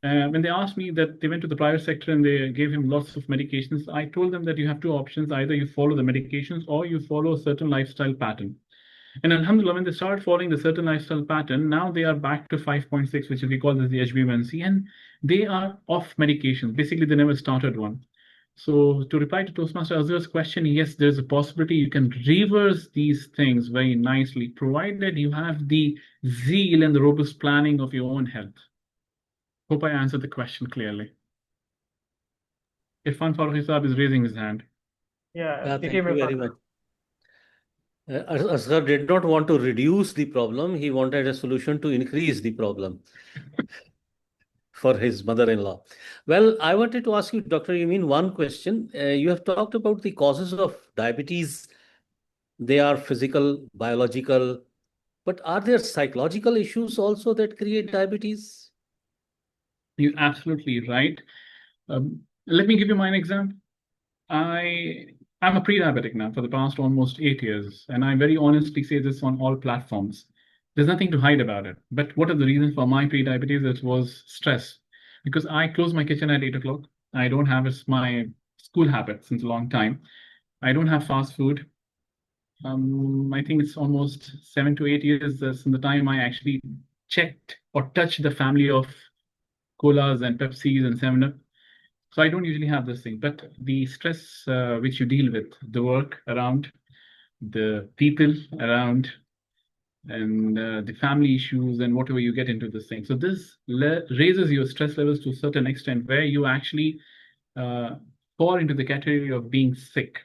[SPEAKER 4] When they asked me that they went to the private sector and they gave him lots of medications, I told them that you have two options. Either you follow the medications or you follow a certain lifestyle pattern. And alhamdulillah, when they started following the certain lifestyle pattern, now they are back to 5.6, which we call as the HbA1c, and they are off medications. Basically, they never started one. So to reply to Toastmaster Azhar's question, yes, there's a possibility you can reverse these things very nicely, provided you have the zeal and the robust planning of your own health. Hope I answered the question clearly. Irfan Farooqi Saab is raising his hand.
[SPEAKER 1] Yeah,
[SPEAKER 7] Thank you very much. Azhar did not want to reduce the problem. He wanted a solution to increase the problem for his mother-in-law. Well, I wanted to ask you, Dr. Yamin, one question. You have talked about the causes of diabetes. They are physical, biological, but are there psychological issues also that create diabetes?
[SPEAKER 4] You're absolutely right. Let me give you my example. I'm a pre-diabetic now for the past almost 8 years, and I very honestly say this on all platforms. There's nothing to hide about it. But what are the reasons for my pre-diabetes? It was stress. Because I close my kitchen at 8 o'clock. I don't have my school habit since a long time. I don't have fast food. I think it's almost 7 to 8 years since the time I actually checked or touched the family of colas and Pepsis and 7-Up. So I don't usually have this thing, but the stress which you deal with, the work around, the people around, and the family issues and whatever you get into this thing. So this raises your stress levels to a certain extent where you actually fall into the category of being sick.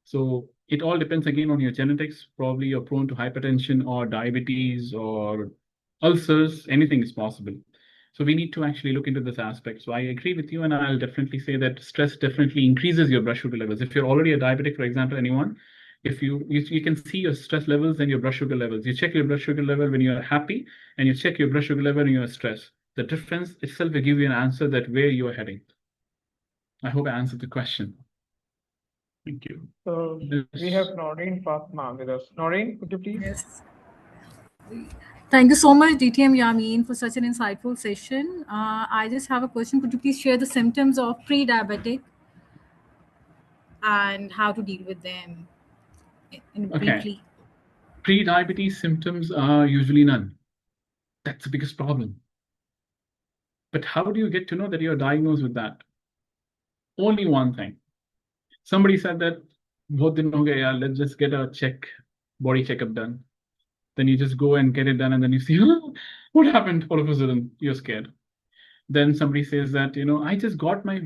[SPEAKER 4] So it all depends again on your genetics. Probably you're prone to hypertension or diabetes or ulcers, anything is possible. So we need to actually look into this aspect. So I agree with you, and I'll definitely say that stress definitely increases your blood sugar levels. If you're already a diabetic, for example, anyone, if you can see your stress levels and your blood sugar levels. You check your blood sugar level when you're happy, and you check your blood sugar level when you're stressed. The difference itself will give you an answer that where you are heading. I hope I answered the question. Thank you.
[SPEAKER 1] So we have Noreen Fatma with us. Noreen, could you please?
[SPEAKER 11] Yes. Thank you so much, DTM Yamin, for such an insightful session. I just have a question. Could you please share the symptoms of pre-diabetic and how to deal with them briefly?
[SPEAKER 4] Pre-diabetes symptoms are usually none. That's the biggest problem. But how do you get to know that you're diagnosed with that? Only one thing. Somebody said that, let's just get a body checkup done. Then you just go and get it done, and then you see, what happened? All of a sudden, you're scared. Then somebody says that, I just got my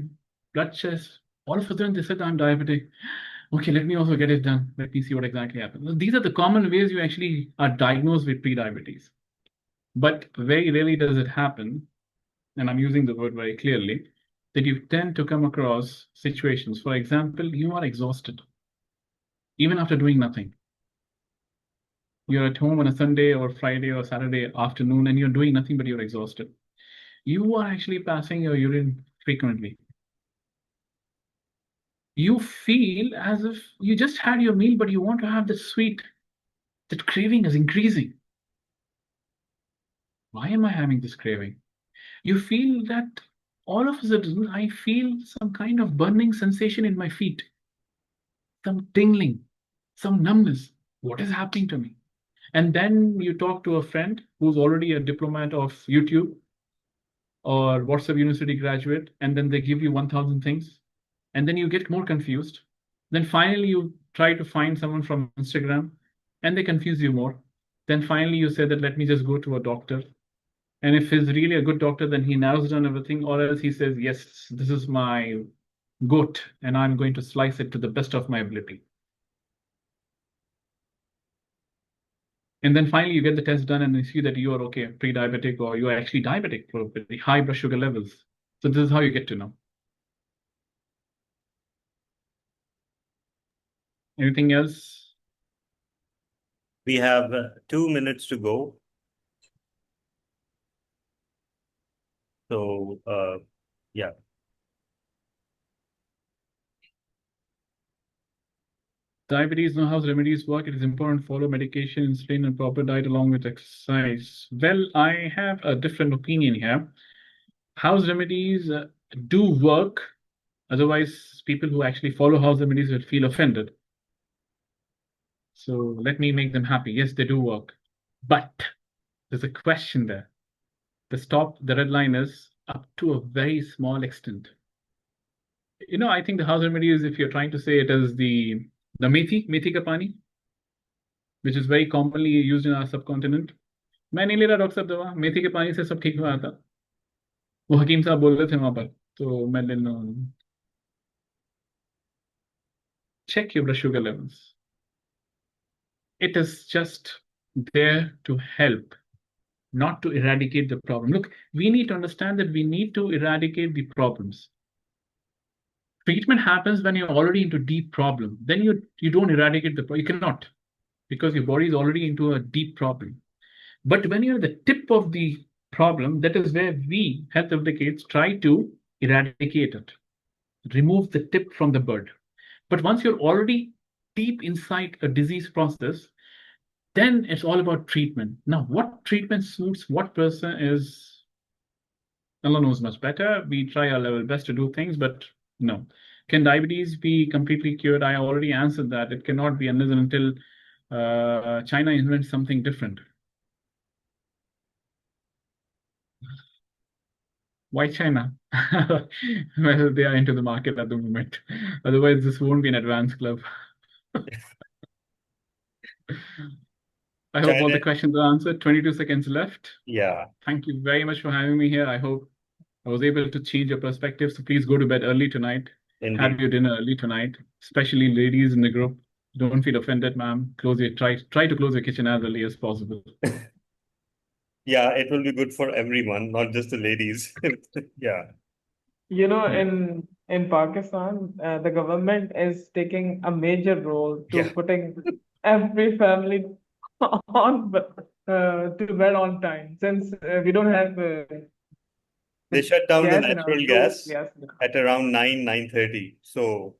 [SPEAKER 4] blood test. All of a sudden, they said I'm diabetic. Okay, let me also get it done. Let me see what exactly happened. These are the common ways you actually are diagnosed with pre-diabetes. But very rarely does it happen, and I'm using the word very clearly, that you tend to come across situations. For example, you are exhausted, even after doing nothing. You're at home on a Sunday or Friday or Saturday afternoon and you're doing nothing but you're exhausted. You are actually passing your urine frequently. You feel as if you just had your meal, but you want to have the sweet. That craving is increasing. Why am I having this craving? You feel that all of a sudden I feel some kind of burning sensation in my feet, some tingling, some numbness. What is happening to me? And then you talk to a friend who's already a diplomat of YouTube or WhatsApp University graduate, and then they give you 1,000 things, and then you get more confused. Then finally you try to find someone from Instagram, and they confuse you more. Then finally you say that let me just go to a doctor. And if he's really a good doctor, then he narrows down everything, or else he says, yes, this is my goat, and I'm going to slice it to the best of my ability. And then finally you get the test done and you see that you are okay, pre-diabetic, or you are actually diabetic for very high blood sugar levels. So this is how you get to know. Anything else?
[SPEAKER 5] We have 2 minutes to go. So, yeah.
[SPEAKER 4] Diabetes, know how remedies work. It is important to follow medication, insulin, and proper diet along with exercise. Well, I have a different opinion here. House remedies do work. Otherwise, people who actually follow house remedies will feel offended. So let me make them happy. Yes, they do work. But there's a question there. The red line is up to a very small extent. I think the house remedy is, if you're trying to say it as the methi ka pani, which is very commonly used in our subcontinent. मैं नहीं ले रहा doctor साहब दवा, मेथी के पानी से सब ठीक हो जाता. वो हकीम साहब बोल रहे थे वहां पर, तो मैं ले लो. Check your blood sugar levels. It is just there to help, not to eradicate the problem. Look, we need to understand that we need to eradicate the problems. Treatment happens when you're already into deep problem. Then you don't eradicate the problem. You cannot, because your body is already into a deep problem. But when you're at the tip of the problem, that is where we, health advocates, try to eradicate it, remove the tip from the bird. But once you're already deep inside a disease process, then it's all about treatment. Now, what treatment suits what person is, Allah knows much better. We try our level best to do things, but no. Can diabetes be completely cured? I already answered that. It cannot be unless and until China invents something different. Why China? Well, they are into the market at the moment. Otherwise, this won't be an advanced club. I hope all the questions are answered. 22 seconds left.
[SPEAKER 5] Yeah.
[SPEAKER 4] Thank you very much for having me here. I hope I was able to change your perspective. So please go to bed early tonight.
[SPEAKER 5] Indeed.
[SPEAKER 4] Have your dinner early tonight, especially ladies in the group. Don't feel offended, ma'am. Try to close your kitchen as early as possible.
[SPEAKER 5] Yeah, it will be good for everyone, not just the ladies. Yeah.
[SPEAKER 1] In Pakistan, the government is taking a major role to putting every family on to bed on time, since we don't have
[SPEAKER 5] They shut down the
[SPEAKER 1] gas in our
[SPEAKER 5] natural
[SPEAKER 1] stoves.
[SPEAKER 5] gas at around 9:30. So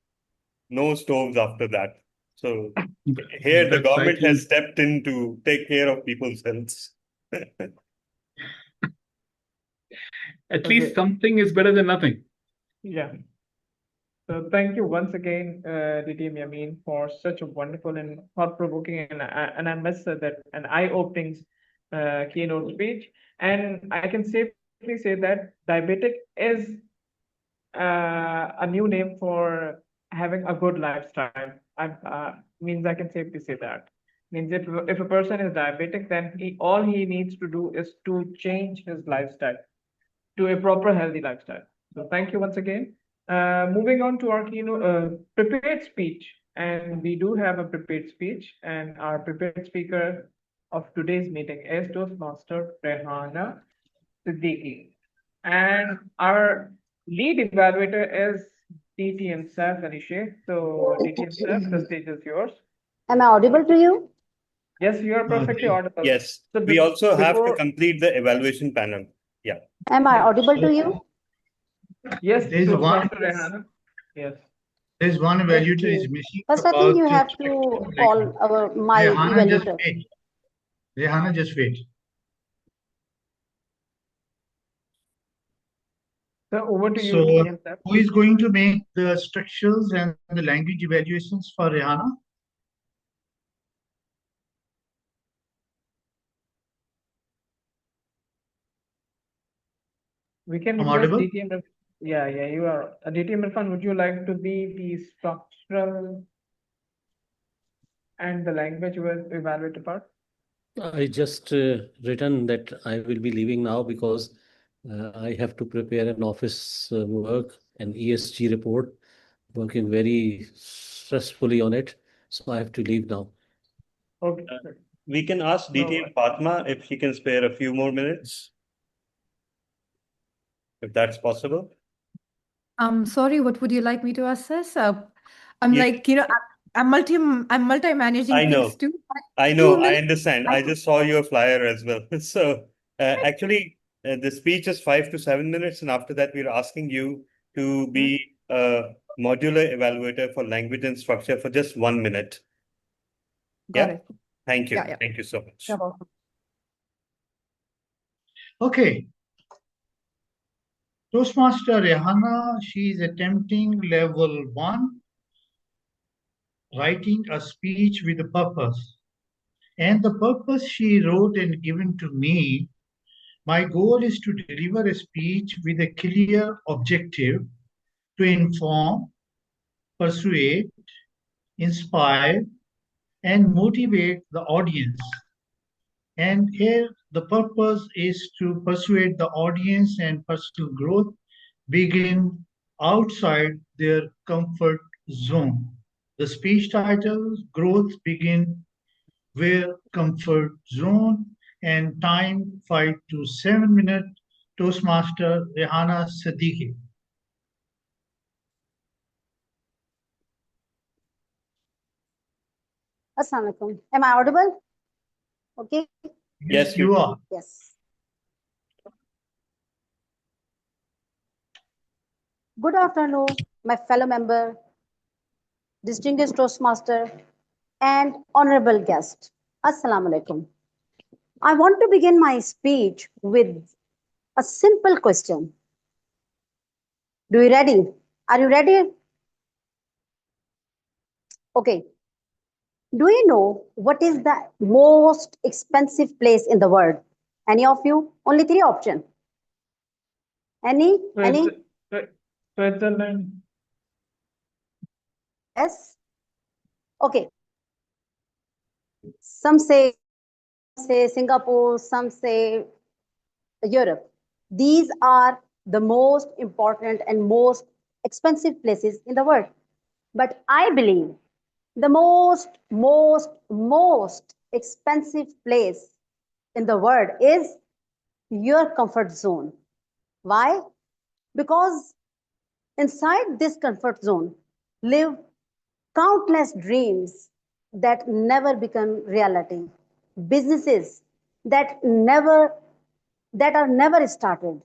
[SPEAKER 5] no stoves after that. So here the
[SPEAKER 4] That's
[SPEAKER 5] government
[SPEAKER 4] slightly-
[SPEAKER 5] has stepped in to take care of people's health.
[SPEAKER 4] At least something is better than nothing.
[SPEAKER 1] Yeah. So thank you once again, DTM Yameen, for such a wonderful and thought-provoking and I must say that an eye-opening keynote speech. And I can safely say that diabetic is a new name for having a good lifestyle. Means I can safely say that. Means if a person is diabetic, then all he needs to do is to change his lifestyle to a proper healthy lifestyle. So thank you once again. Moving on to our keynote prepared speech, and we do have a prepared speech, and our prepared speaker of today's meeting is Toastmaster Rehana Siddiqui, and our lead evaluator is DTM Saif Ali Sheikh. So DTM Saif, the stage is yours.
[SPEAKER 9] Am I audible to you?
[SPEAKER 1] Yes, you are perfectly
[SPEAKER 8] Okay.
[SPEAKER 1] audible.
[SPEAKER 5] Yes,
[SPEAKER 1] So
[SPEAKER 5] we also have to
[SPEAKER 1] before,
[SPEAKER 5] complete the evaluation panel. Yeah.
[SPEAKER 9] Am I audible to you?
[SPEAKER 1] yes,
[SPEAKER 8] There's one.
[SPEAKER 1] Toastmaster Rehana. Yes.
[SPEAKER 8] There's one evaluator
[SPEAKER 9] Okay.
[SPEAKER 8] is missing
[SPEAKER 9] First, I think
[SPEAKER 8] about
[SPEAKER 9] you have
[SPEAKER 8] spectrum
[SPEAKER 9] to call our my
[SPEAKER 8] Rehana, just
[SPEAKER 9] evaluator.
[SPEAKER 8] wait. Rehana, just wait.
[SPEAKER 1] So over to you,
[SPEAKER 8] So,
[SPEAKER 1] DTM sir.
[SPEAKER 8] who is going to make the structures and the language evaluations for Rehana?
[SPEAKER 1] We can
[SPEAKER 8] I'm
[SPEAKER 1] request
[SPEAKER 8] audible?
[SPEAKER 1] DTM. Yeah, you are. DTM Irfan, would you like to be the structural and the language evaluator part?
[SPEAKER 7] I just written that I will be leaving now because I have to prepare an office work, an ESG report, working very stressfully on it. So I have to leave now.
[SPEAKER 1] Okay.
[SPEAKER 5] We can ask
[SPEAKER 1] No
[SPEAKER 5] DTM
[SPEAKER 1] worries.
[SPEAKER 5] Fatma if she can spare a few more minutes, if that's possible.
[SPEAKER 3] Sorry, what would you like me to assess? I'm
[SPEAKER 5] You-
[SPEAKER 3] like, I'm multi-managing
[SPEAKER 5] I know.
[SPEAKER 3] things too.
[SPEAKER 5] I
[SPEAKER 3] 2
[SPEAKER 5] know, I
[SPEAKER 3] minutes.
[SPEAKER 5] understand. I just saw your flyer as well. So actually, the speech is 5 to 7 minutes, and after that, we're asking you to be a modular evaluator for language and structure for just 1 minute.
[SPEAKER 3] Got
[SPEAKER 5] Yeah.
[SPEAKER 3] it.
[SPEAKER 5] Thank you.
[SPEAKER 3] Yeah.
[SPEAKER 5] Thank you so much.
[SPEAKER 3] You're welcome.
[SPEAKER 8] Okay. Toastmaster Rehana, she is attempting level 1, writing a speech with a purpose. And the purpose she wrote and given to me, my goal is to deliver a speech with a clear objective to inform, persuade, inspire, and motivate the audience. And here the purpose is to persuade the audience and personal growth begin outside their comfort zone. The speech title, Growth Begin Where Comfort Zone, and time 5 to 7 minutes. Toastmaster Rehana Siddiqui.
[SPEAKER 9] Assalamu alaikum. Am I audible? Okay.
[SPEAKER 5] Yes,
[SPEAKER 8] you are.
[SPEAKER 9] Yes. Good afternoon, my fellow member, distinguished Toastmaster, and honorable guest. Assalamu alaikum. I want to begin my speech with a simple question. Do you ready? Are you ready? Okay. Do you know what is the most expensive place in the world? Any of you? Only 3 options. Any?
[SPEAKER 1] Switzerland.
[SPEAKER 9] Yes. Okay. Some say Singapore, some say Europe. These are the most important and most expensive places in the world. But I believe the most expensive place in the world is your comfort zone. Why? Because inside this comfort zone live countless dreams that never become reality, businesses that are never started,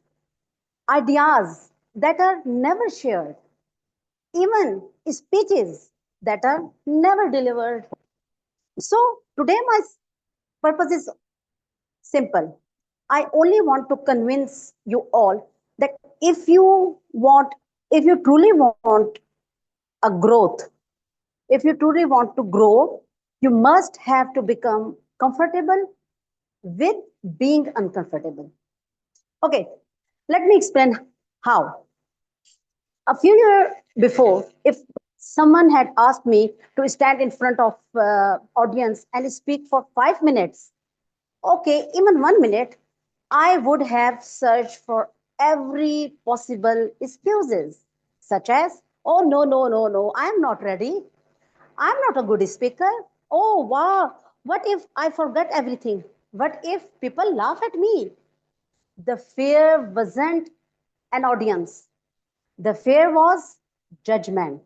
[SPEAKER 9] ideas that are never shared, even speeches that are never delivered. So today my purpose is simple. I only want to convince you all that if you truly want a growth, if you truly want to grow, you must have to become comfortable with being uncomfortable. Okay, let me explain how. A few years before, if someone had asked me to stand in front of audience and speak for 5 minutes, okay, even 1 minute, I would have searched for every possible excuses, such as, oh, no, I'm not ready. I'm not a good speaker. Oh, wow. What if I forget everything? What if people laugh at me? The fear wasn't an audience. The fear was judgment.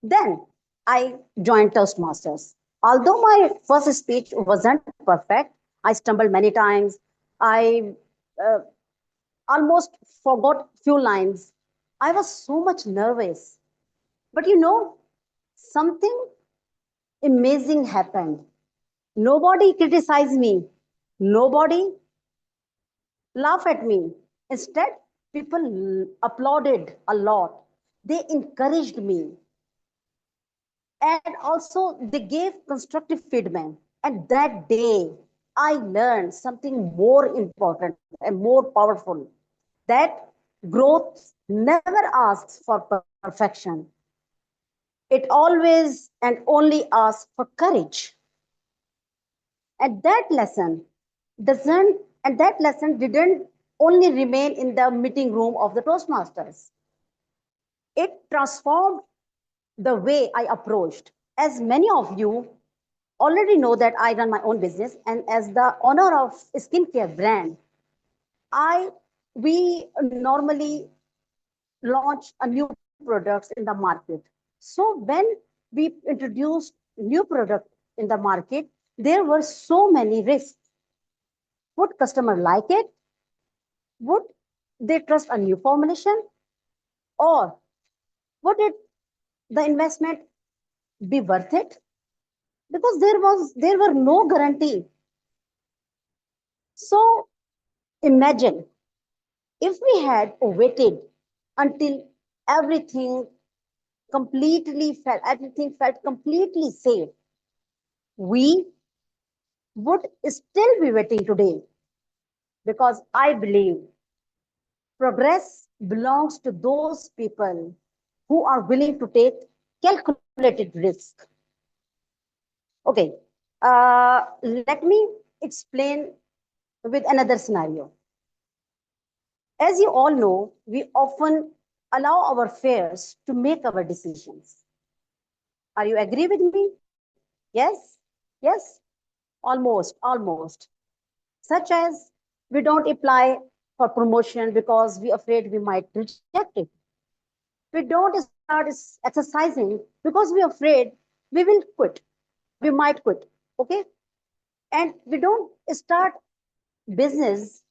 [SPEAKER 9] Then I joined Toastmasters. Although my first speech wasn't perfect, I stumbled many times. I almost forgot few lines. I was so much nervous. But something amazing happened. Nobody criticized me. Nobody laughed at me. Instead, people applauded a lot. They encouraged me. And also, they gave constructive feedback. And that day, I learned something more important and more powerful, that growth never asks for perfection. It always and only asks for courage. And that lesson didn't only remain in the meeting room of the Toastmasters. It transformed the way I approached. As many of you already know that I run my own business, and as the owner of a skincare brand, we normally launch a new products in the market. So when we introduced new product in the market, there were so many risks. Would customer like it? Would they trust a new formulation? Or would the investment be worth it? Because there were no guarantee. So imagine if we had waited until everything felt completely safe, we would still be waiting today. Because I believe progress belongs to those people who are willing to take calculated risk. Okay, let me explain with another scenario. As you all know, we often allow our fears to make our decisions. Are you agree with me? Yes? Yes? Almost. Such as we don't apply for promotion because we're afraid we might reject it. We don't start exercising because we're afraid we will quit. We might quit. Okay? And we don't start business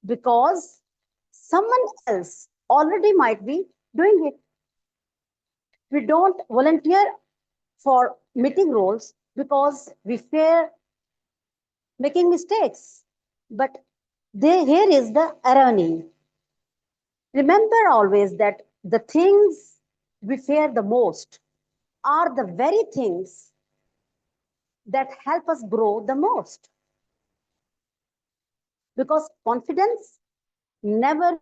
[SPEAKER 9] because someone else already might be doing it. We don't volunteer for meeting roles because we fear making mistakes. But here is the irony. Remember always that the things we fear the most are the very things that help us grow the most. Because confidence never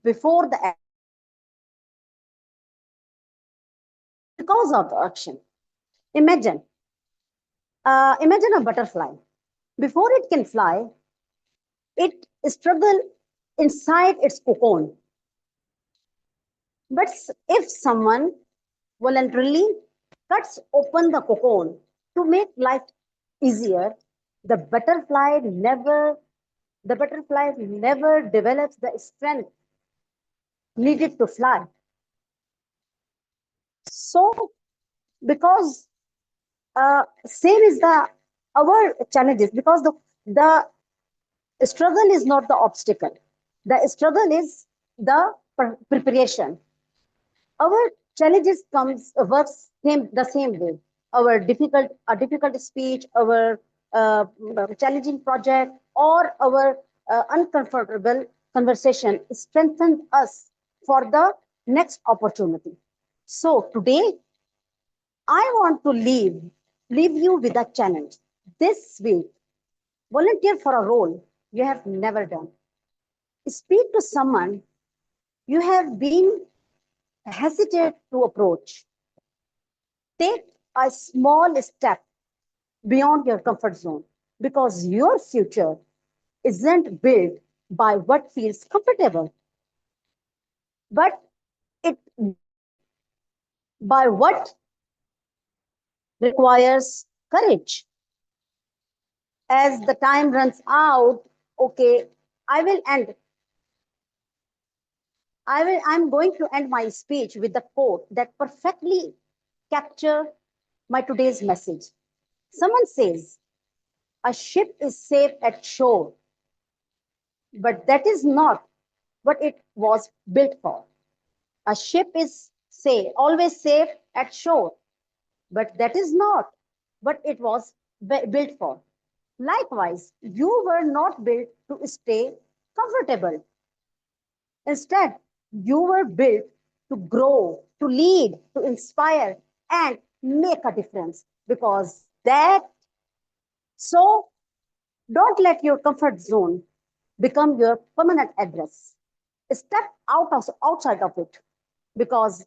[SPEAKER 9] before the action. Because of the action. Imagine a butterfly. Before it can fly, it struggles inside its cocoon. But if someone voluntarily cuts open the cocoon to make life easier, the butterfly never develops the strength needed to fly. So, because same is our challenges, because the struggle is not the obstacle. The struggle is the preparation. Our challenges works the same way. Our difficult speech, our challenging project, or our uncomfortable conversation strengthen us for the next opportunity. So today, I want to leave you with a challenge. This week, volunteer for a role you have never done. Speak to someone you have been hesitant to approach. Take a small step beyond your comfort zone, because your future isn't built by what feels comfortable, but it by what requires courage. As the time runs out, okay, I'm going to end my speech with the quote that perfectly capture my today's message. Someone says, a ship is safe at shore, but that is not what it was built for. A ship is always safe at shore, but that is not what it was built for. Likewise, you were not built to stay comfortable. Instead, you were built to grow, to lead, to inspire, and make a difference. So don't let your comfort zone become your permanent address. Step outside of it, because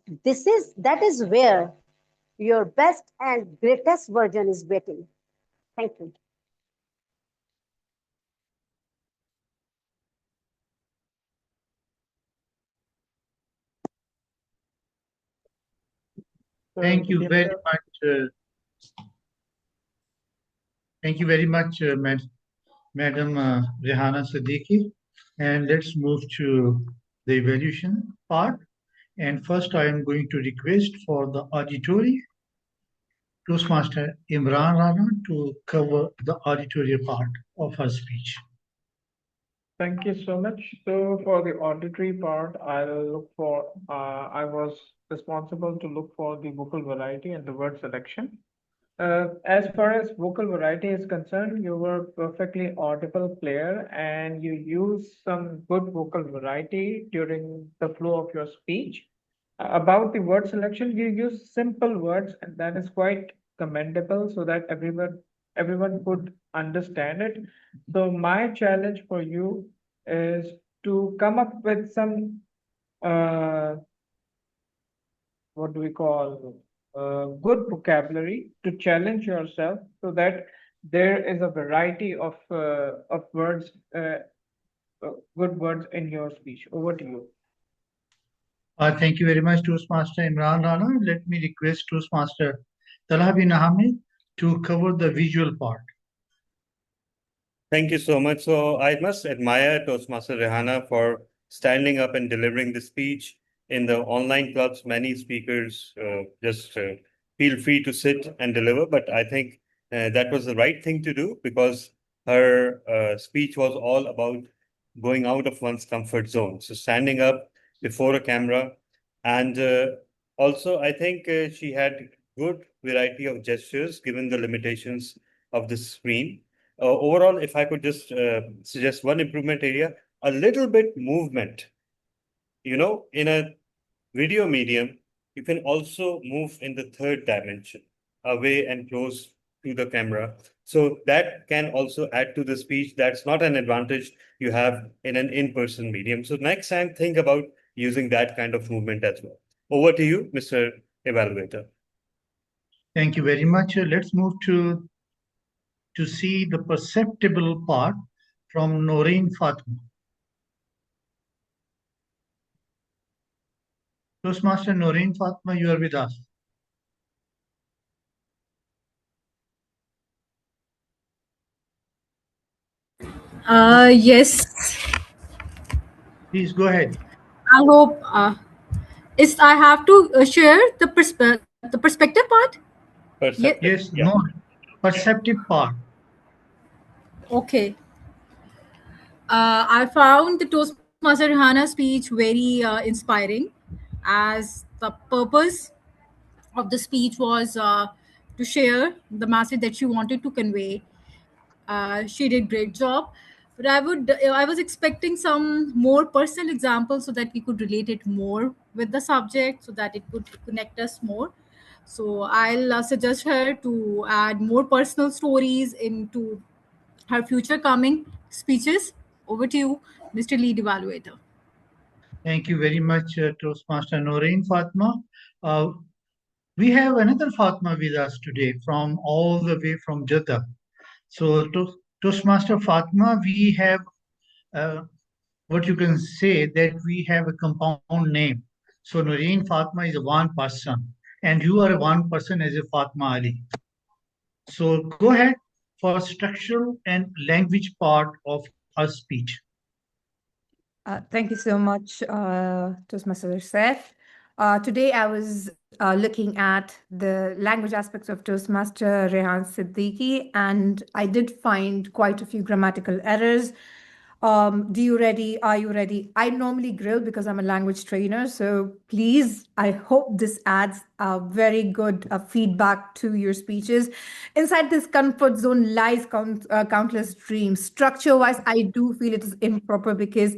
[SPEAKER 9] that is where your best and greatest version is waiting. Thank you.
[SPEAKER 8] Thank you very much. Thank you very much, Madam Rehana Siddiqui. And let's move to the evaluation part. And first, I am going to request for the auditory Toastmaster Imran Rana to cover the auditory part of her speech.
[SPEAKER 1] Thank you so much. So for the auditory part, I was responsible to look for the vocal variety and the word selection. As far as vocal variety is concerned, you were perfectly audible player and you used some good vocal variety during the flow of your speech. About the word selection, you use simple words, and that is quite commendable so that everyone could understand it. So my challenge for you is to come up with some what do we call good vocabulary to challenge yourself so that there is a variety of words, good words in your speech. Over to you.
[SPEAKER 8] Thank you very much, Toastmaster Imran Rana. Let me request Toastmaster Talha bin Ahmed to cover the visual part.
[SPEAKER 5] Thank you so much. So I must admire Toastmaster Rehana for standing up and delivering the speech. In the online clubs, many speakers just feel free to sit and deliver, but I think that was the right thing to do because her speech was all about going out of one's comfort zone. So standing up before a camera, and also I think she had good variety of gestures given the limitations of the screen. Overall, if I could just suggest one improvement area, a little bit movement. You know, in a video medium, you can also move in the third dimension, away and close to the camera. So that can also add to the speech. That's not an advantage you have in an in-person medium. So next time, think about using that kind of movement as well. Over to you, Mr. Evaluator.
[SPEAKER 8] Thank you very much. Let's move to see the perceptible part from Noreen Fatma. Toastmaster Noreen Fatma, you are with us.
[SPEAKER 11] Yes.
[SPEAKER 8] Please go ahead.
[SPEAKER 11] I hope I have to share the perspective part.
[SPEAKER 8] Yes, no, perceptive part.
[SPEAKER 11] Okay. I found the Toastmaster Rehana's speech very inspiring, as the purpose of the speech was to share the message that she wanted to convey. She did great job, but I was expecting some more personal examples so that we could relate it more with the subject, so that it could connect us more. So I'll suggest her to add more personal stories into her future coming speeches. Over to you, Mr. Lead Evaluator.
[SPEAKER 8] Thank you very much, Toastmaster Noreen Fatma. We have another Fatma with us today from all the way from Jeddah. So Toastmaster Fatma, we have what you can say that we have a compound name. So Noreen Fatma is one person and you are one person as a Fatma Ali. So go ahead for structural and language part of our speech.
[SPEAKER 3] Thank you so much, Toastmaster Seth. Today I was looking at the language aspects of Toastmaster Rehan Siddiqui, and I did find quite a few grammatical errors. Do you ready? Are you ready? I normally grill because I'm a language trainer. So please, I hope this adds very good feedback to your speeches. Inside this comfort zone lies countless dreams. Structure-wise, I do feel it is improper because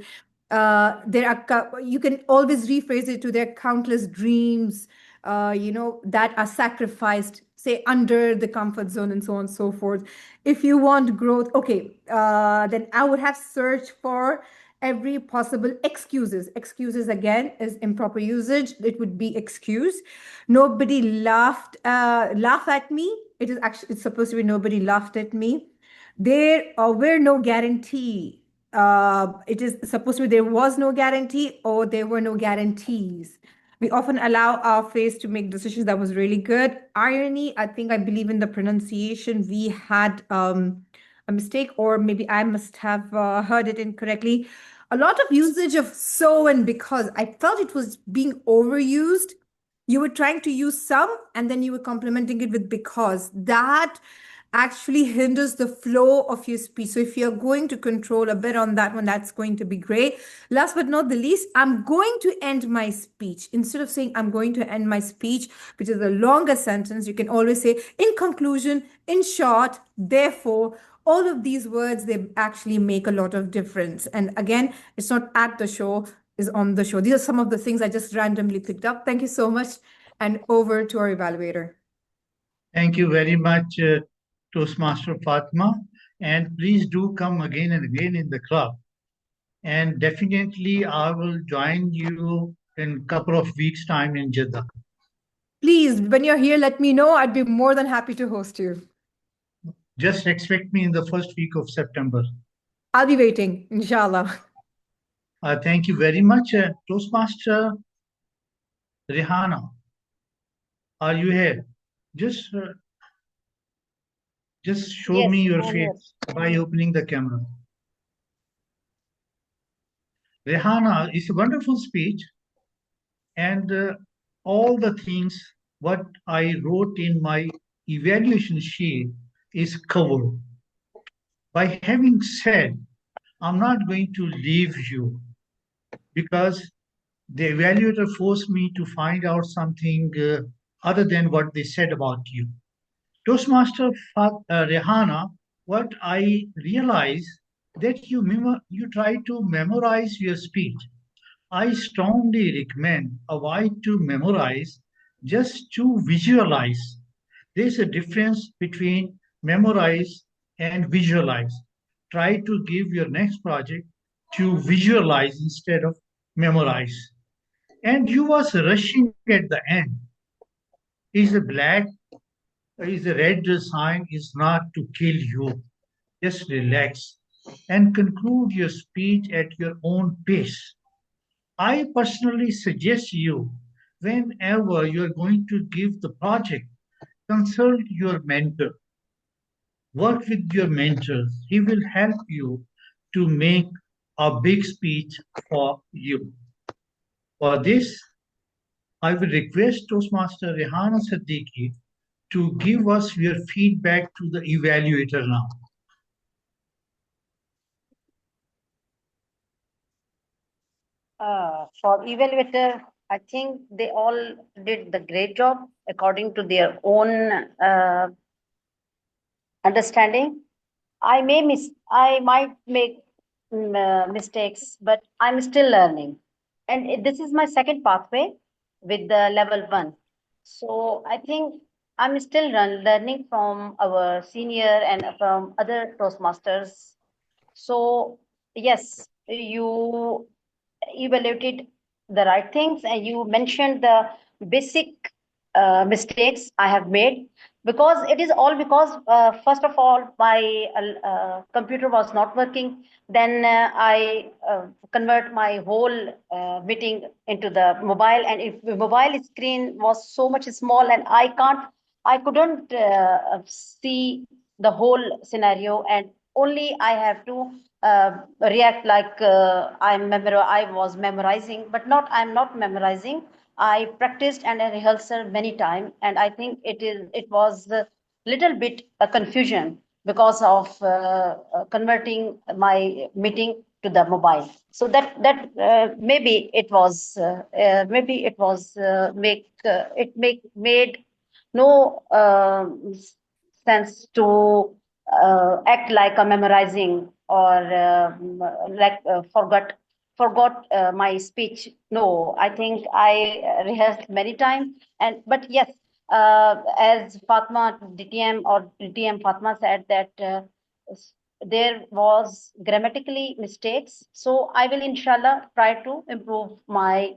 [SPEAKER 3] you can always rephrase it to their countless dreams, that are sacrificed, say, under the comfort zone and so on and so forth. If you want growth, okay, then I would have searched for every possible excuses. Excuses again is improper usage. It would be excuse. Nobody laugh at me. It's supposed to be nobody laughed at me. There were no guarantee. It is supposed to be there was no guarantee or there were no guarantees. We often allow our face to make decisions. That was really good. Irony, I believe in the pronunciation, we had a mistake, or maybe I must have heard it incorrectly. A lot of usage of so and because. I felt it was being overused. You were trying to use some and then you were complementing it with because. That actually hinders the flow of your speech. So if you're going to control a bit on that one, that's going to be great. Last but not the least, I'm going to end my speech. Instead of saying I'm going to end my speech, which is a longer sentence, you can always say in conclusion, in short, therefore. All of these words, they actually make a lot of difference. And again, it's not at the show, it's on the show. These are some of the things I just randomly picked up. Thank you so much. And over to our evaluator.
[SPEAKER 8] Thank you very much, Toastmaster Fatma. And please do come again and again in the club. And definitely I will join you in a couple of weeks' time in Jeddah.
[SPEAKER 3] Please, when you're here, let me know. I'd be more than happy to host you.
[SPEAKER 8] Just expect me in the first week of September.
[SPEAKER 3] I'll be waiting, inshallah.
[SPEAKER 8] Thank you very much. Toastmaster Rehana, are you here? Just show me your face by opening the camera. Rehana, it's a wonderful speech, and all the things what I wrote in my evaluation sheet is covered. By having said, I'm not going to leave you because the evaluator forced me to find out something other than what they said about you. Toastmaster Rehana, what I realize that you try to memorize your speech. I strongly recommend avoid to memorize, just to visualize. There's a difference between memorize and visualize. Try to give your next project to visualize instead of memorize. And you was rushing at the end. Is a red sign is not to kill you. Just relax and conclude your speech at your own pace. I personally suggest you, whenever you are going to give the project, consult your mentor. Work with your mentors. He will help you to make a big speech for you. For this, I will request Toastmaster Rehana Siddiqui to give us your feedback to the evaluator now.
[SPEAKER 9] For evaluator, I think they all did the great job according to their own understanding. I might make mistakes, but I'm still learning. And this is my second pathway with the level 1. So I think I'm still learning from our senior and from other Toastmasters. So yes, you evaluated the right things and you mentioned the basic mistakes I have made, because it is all because first of all my computer was not working. Then I convert my whole meeting into the mobile, and if the mobile screen was so much small and I couldn't see the whole scenario, and only I have to react like I was memorizing, but I'm not memorizing. I practiced and I rehearsed many times, and I think it was a little bit a confusion because of converting my meeting to the mobile. So that maybe it was made no sense to act like a memorizing or like forgot my speech. No, I think I rehearsed many times. And but yes, as Fatma DTM or DTM Fatma said that there was grammatically mistakes. So I will inshallah try to improve my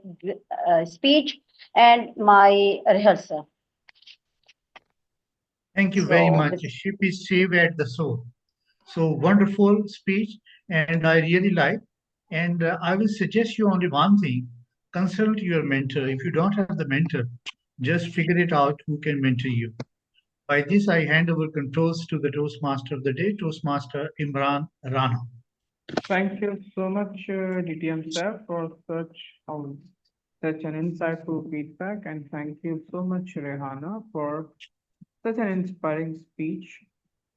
[SPEAKER 9] speech and my rehearsal.
[SPEAKER 8] Thank you very
[SPEAKER 9] So
[SPEAKER 8] much. Ship is saved at the soul. So wonderful speech, and I really like. And I will suggest you only one thing: consult your mentor. If you don't have the mentor, just figure it out who can mentor you. By this, I hand over controls to the Toastmaster of the day, Toastmaster Imran Rana.
[SPEAKER 1] Thank you so much, DTM sir, for such an insightful feedback, and thank you so much, Rehana, for such an inspiring speech.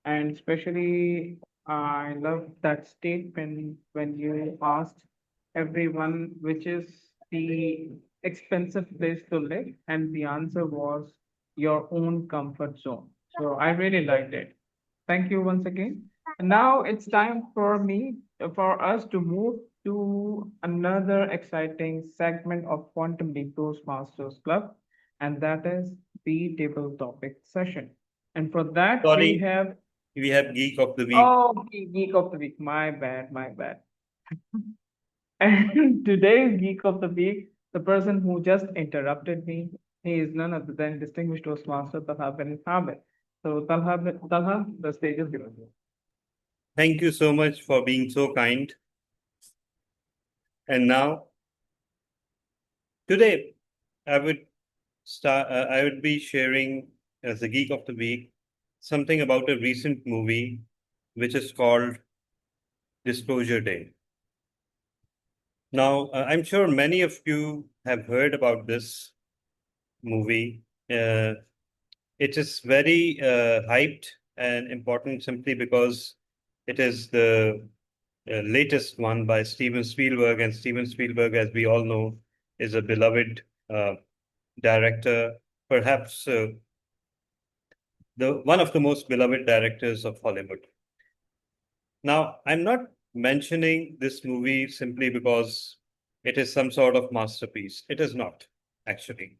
[SPEAKER 1] And especially, I love that statement when you asked everyone which is the expensive place to live, and the answer was your own comfort zone. So I really liked it. Thank you once again. And now it's time for us to move to another exciting segment of Quantum Leap Toastmasters Club, and that is the table topic session. And for that,
[SPEAKER 5] Sorry.
[SPEAKER 1] we
[SPEAKER 5] have Geek of the Week.
[SPEAKER 1] Oh, Geek of the Week. My bad. And today's Geek of the Week, the person who just interrupted me, he is none other than distinguished Toastmaster Talha bin Thabit. So Talha, the stage is yours.
[SPEAKER 5] Thank you so much for being so kind. And now, today, I would be sharing as the Geek of the Week something about a recent movie which is called Disclosure Day. Now, I'm sure many of you have heard about this movie. It is very hyped and important simply because it is the latest one by Steven Spielberg, and Steven Spielberg, as we all know, is a beloved director, perhaps one of the most beloved directors of Hollywood. Now, I'm not mentioning this movie simply because it is some sort of masterpiece. It is not, actually.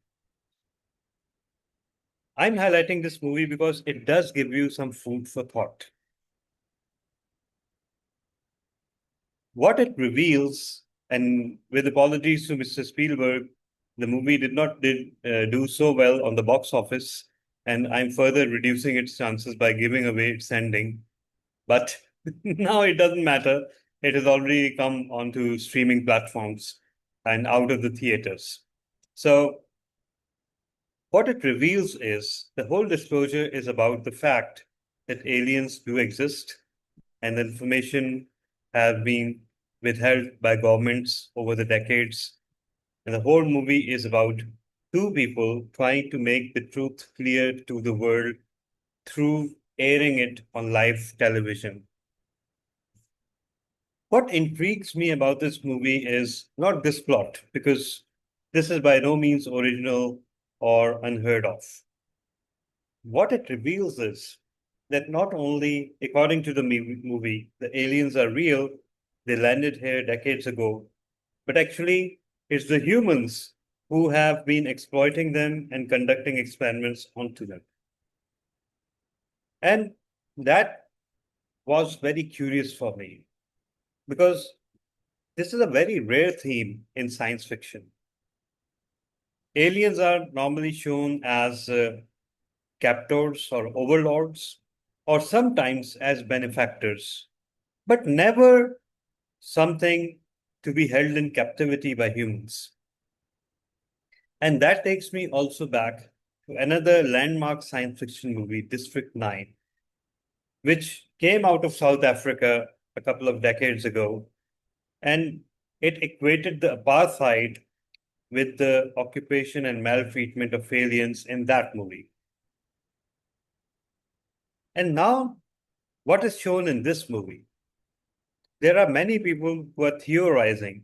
[SPEAKER 5] I'm highlighting this movie because it does give you some food for thought. What it reveals, and with apologies to Mr. Spielberg, the movie did not do so well on the box office, and I'm further reducing its chances by giving away its ending. But now it doesn't matter. It has already come onto streaming platforms and out of the theaters. So what it reveals is the whole disclosure is about the fact that aliens do exist, and the information have been withheld by governments over the decades. And the whole movie is about two people trying to make the truth clear to the world through airing it on live television. What intrigues me about this movie is not this plot, because this is by no means original or unheard of. What it reveals is that not only, according to the movie, the aliens are real, they landed here decades ago, but actually it's the humans who have been exploiting them and conducting experiments onto them. And that was very curious for me, because this is a very rare theme in science fiction. Aliens are normally shown as captors or overlords, or sometimes as benefactors, but never something to be held in captivity by humans. And that takes me also back to another landmark science fiction movie, District 9, which came out of South Africa a couple of decades ago. And it equated the apartheid with the occupation and maltreatment of aliens in that movie. And now, what is shown in this movie? There are many people who are theorizing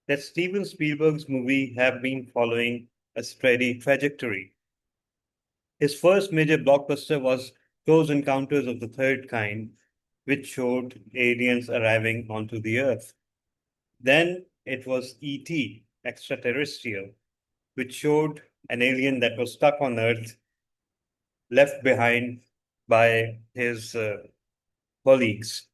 [SPEAKER 5] that Steven Spielberg's movie have been following a steady trajectory. His first major blockbuster was Close Encounters of the Third Kind, which showed aliens arriving onto the Earth. Then it was E.T., Extraterrestrial, which showed an alien that was stuck on Earth, left behind by his colleagues.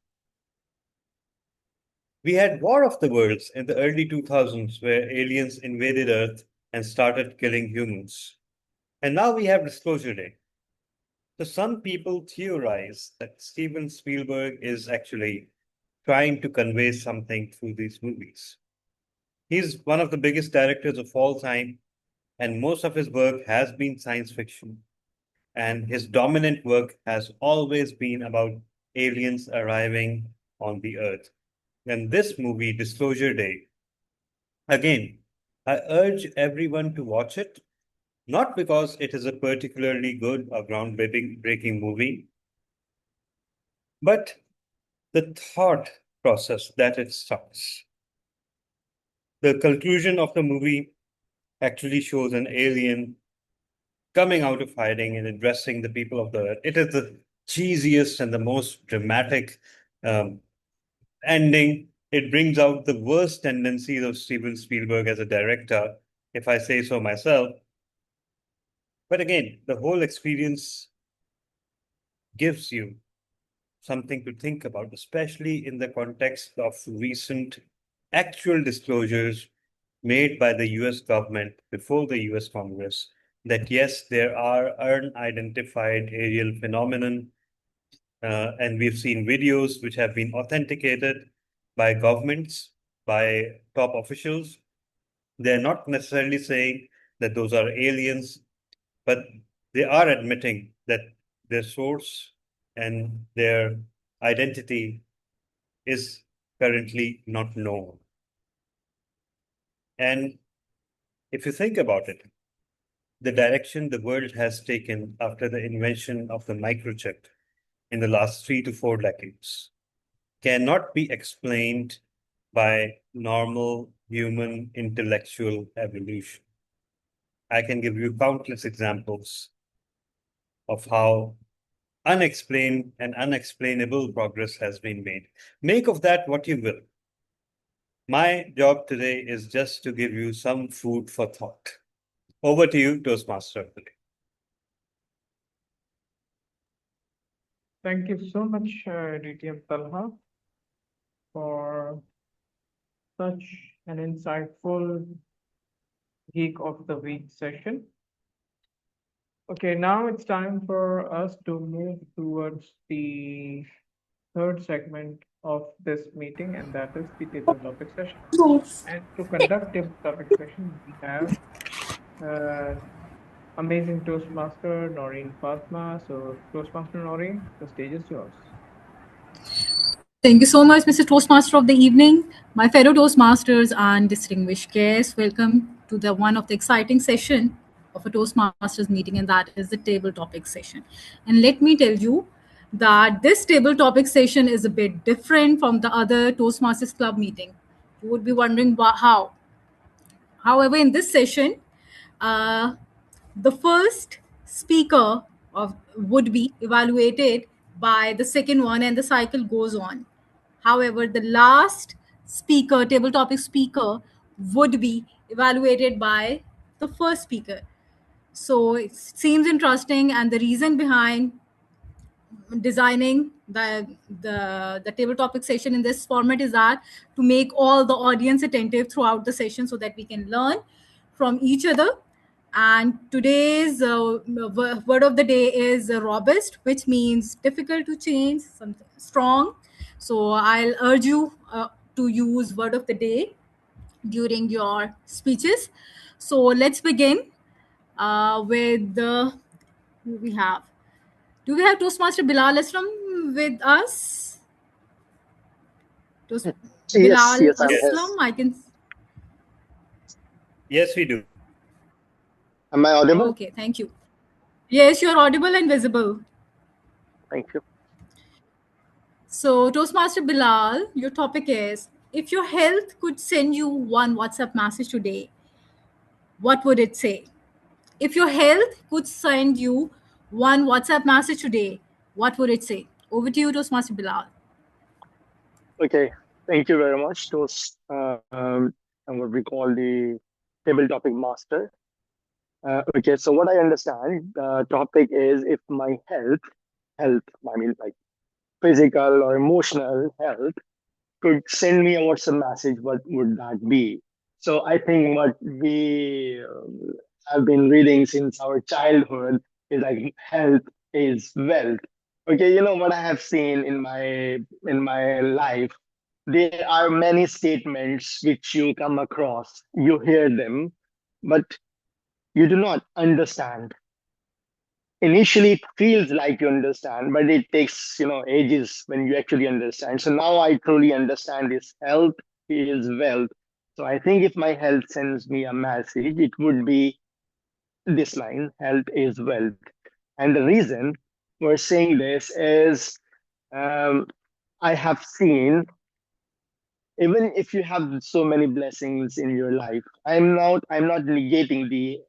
[SPEAKER 5] We had War of the Worlds in the early 2000s, where aliens invaded Earth and started killing humans. And now we have Disclosure Day. So some people theorize that Steven Spielberg is actually trying to convey something through these movies. He's one of the biggest directors of all time, and most of his work has been science fiction. And his dominant work has always been about aliens arriving on the Earth. And this movie, Disclosure Day, again, I urge everyone to watch it, not because it is a particularly good or groundbreaking movie, but the thought process that it starts. The conclusion of the movie actually shows an alien coming out of hiding and addressing the people of the Earth. It is the cheesiest and the most dramatic ending. It brings out the worst tendencies of Steven Spielberg as a director, if I say so myself. But again, the whole experience gives you something to think about, especially in the context of recent actual disclosures made by the US government before the US Congress that yes, there are unidentified aerial phenomenon, and we've seen videos which have been authenticated by governments, by top officials. They're not necessarily saying that those are aliens, but they are admitting that their source and their identity is currently not known. And if you think about it, the direction the world has taken after the invention of the microchip in the last 3 to 4 decades cannot be explained by normal human intellectual evolution. I can give you countless examples of how unexplained and unexplainable progress has been made. Make of that what you will. My job today is just to give you some food for thought. Over to you, Toastmaster of the day.
[SPEAKER 1] Thank you so much, DTM Talha, for such an insightful Geek of the Week session. Okay, now it's time for us to move towards the third segment of this meeting, and that is the table topic session. And to conduct table topic session, we have amazing Toastmaster Noreen Fatma. So, Toastmaster Noreen, the stage is yours.
[SPEAKER 11] Thank you so much, Mr. Toastmaster of the evening. My fellow Toastmasters and distinguished guests, welcome to the one of the exciting session of a Toastmasters meeting, and that is the table topic session. And let me tell you that this table topic session is a bit different from the other Toastmasters Club meeting. You would be wondering how. However, in this session, the first speaker would be evaluated by the second one, and the cycle goes on. However, the last speaker, table topic speaker, would be evaluated by the first speaker. So it seems interesting, and the reason behind designing the table topic session in this format is that to make all the audience attentive throughout the session so that we can learn from each other. And today's word of the day is robust, which means difficult to change, something strong. So I'll urge you to use word of the day during your speeches. So let's begin with who we have. Do we have Toastmaster Bilal Aslam with us? Bilal
[SPEAKER 12] Yes,
[SPEAKER 11] Aslam, I can.
[SPEAKER 5] Yes, we do.
[SPEAKER 12] Am I audible?
[SPEAKER 11] Okay, thank you. Yes, you're audible and visible.
[SPEAKER 12] Thank you.
[SPEAKER 11] So, Toastmaster Bilal, your topic is, if your health could send you one WhatsApp message today, what would it say? If your health could send you one WhatsApp message today, what would it say? Over to you, Toastmaster Bilal.
[SPEAKER 12] Okay, thank you very much. Those and what we call the table topic master. Okay, so what I understand, the topic is if my health, I mean like physical or emotional health, could send me a WhatsApp message, what would that be? So I think what we have been reading since our childhood is like health is wealth. Okay, you know what I have seen in my life. There are many statements which you come across, you hear them, but you do not understand. Initially it feels like you understand, but it takes ages when you actually understand. So now I truly understand this: health is wealth. So I think if my health sends me a message, it would be this line: health is wealth. And the reason we're saying this is, I have seen, even if you have so many blessings in your life, I'm not negating the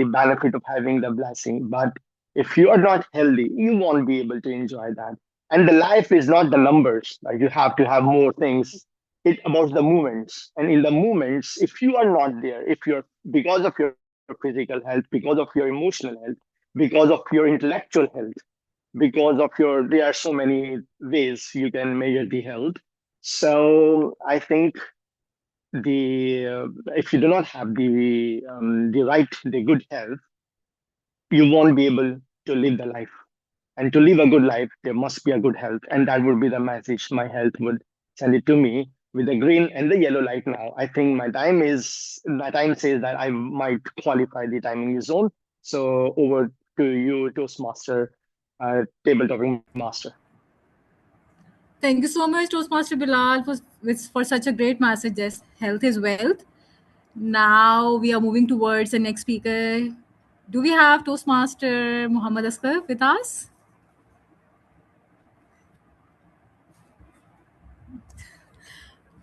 [SPEAKER 12] benefit of having the blessing, but if you are not healthy, you won't be able to enjoy that. And the life is not the numbers, like you have to have more things. It about the moments, and in the moments, if you are not there, if you're, because of your physical health, because of your emotional health, because of your intellectual health, because of your, there are so many ways you can measure the health. So I think the if you do not have the good health, you won't be able to live the life. And to live a good life, there must be a good health, and that would be the message my health would send it to me with the green and the yellow light. Now I think my time says that I might qualify the timing zone. So over to you, Toastmaster, table topping master.
[SPEAKER 11] Thank you so much, Toastmaster Bilal, for such a great message. Yes, health is wealth. Now we are moving towards the next speaker. Do we have Toastmaster Muhammad Asghar with us?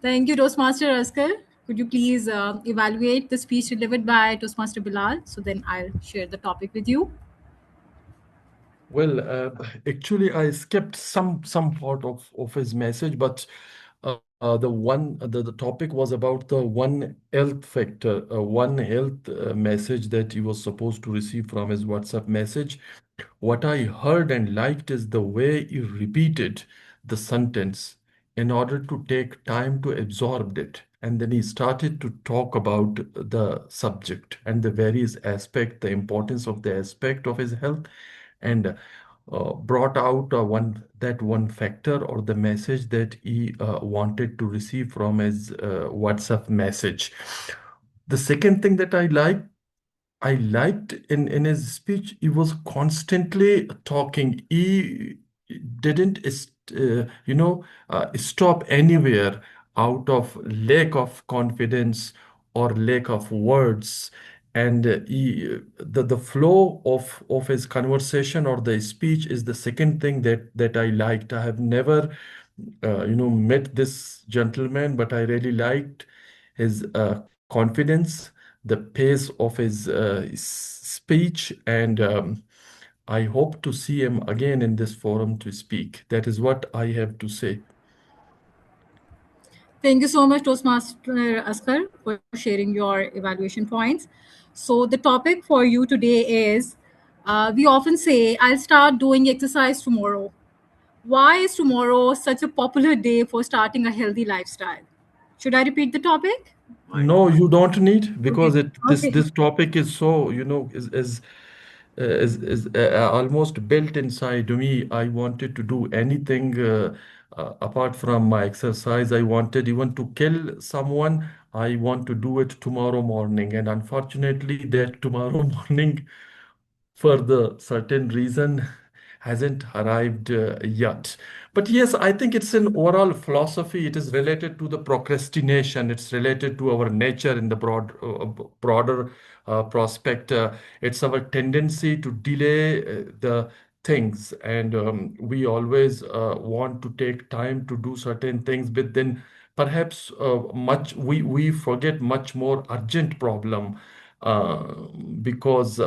[SPEAKER 11] Thank you, Toastmaster Asghar. Could you please evaluate the speech delivered by Toastmaster Bilal? So then I'll share the topic with you.
[SPEAKER 10] Well, actually, I skipped some part of his message, but the topic was about the one health factor, one health message that he was supposed to receive from his WhatsApp message. What I heard and liked is the way he repeated the sentence in order to take time to absorb it. And then he started to talk about the subject and the various aspect, the importance of the aspect of his health, and brought out one factor or the message that he wanted to receive from his WhatsApp message. The second thing that I liked in his speech, he was constantly talking. He didn't stop anywhere out of lack of confidence or lack of words. And the flow of his conversation or the speech is the second thing that I liked. I have never met this gentleman, but I really liked his confidence, the pace of his speech, and I hope to see him again in this forum to speak. That is what I have to say.
[SPEAKER 11] Thank you so much, Toastmaster Asghar, for sharing your evaluation points. So the topic for you today is, we often say, I'll start doing exercise tomorrow. Why is tomorrow such a popular day for starting a healthy lifestyle? Should I repeat the topic?
[SPEAKER 10] No, you don't need, because
[SPEAKER 11] Okay.
[SPEAKER 10] this topic is so, is almost built inside me. I wanted to do anything apart from my exercise. I wanted even to kill someone. I want to do it tomorrow morning, and unfortunately, that tomorrow morning, for the certain reason, hasn't arrived yet. But yes, I think it's an overall philosophy. It is related to the procrastination. It's related to our nature in the broader prospect. It's our tendency to delay the things, and we always want to take time to do certain things, but then perhaps we forget much more urgent problem uh, because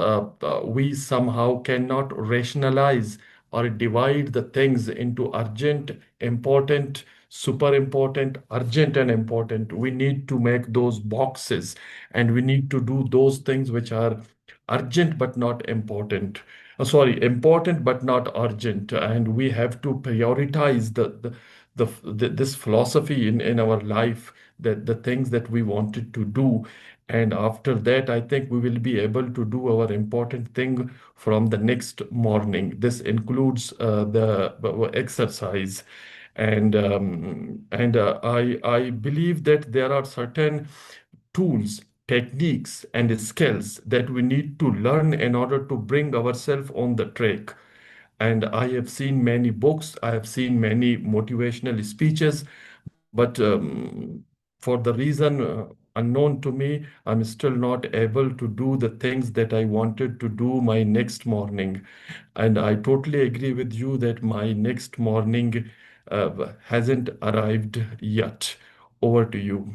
[SPEAKER 10] we somehow cannot rationalize or divide the things into urgent, important, super important, urgent, and important. We need to make those boxes, and we need to do those things which are urgent but not important. Sorry, important but not urgent. And we have to prioritize this philosophy in our life, that the things that we wanted to do. And after that, I think we will be able to do our important thing from the next morning. This includes the exercise. I believe that there are certain tools, techniques, and skills that we need to learn in order to bring ourselves on the track. And I have seen many books, I have seen many motivational speeches, but for the reason unknown to me, I'm still not able to do the things that I wanted to do my next morning. And I totally agree with you that my next morning hasn't arrived yet. Over to you.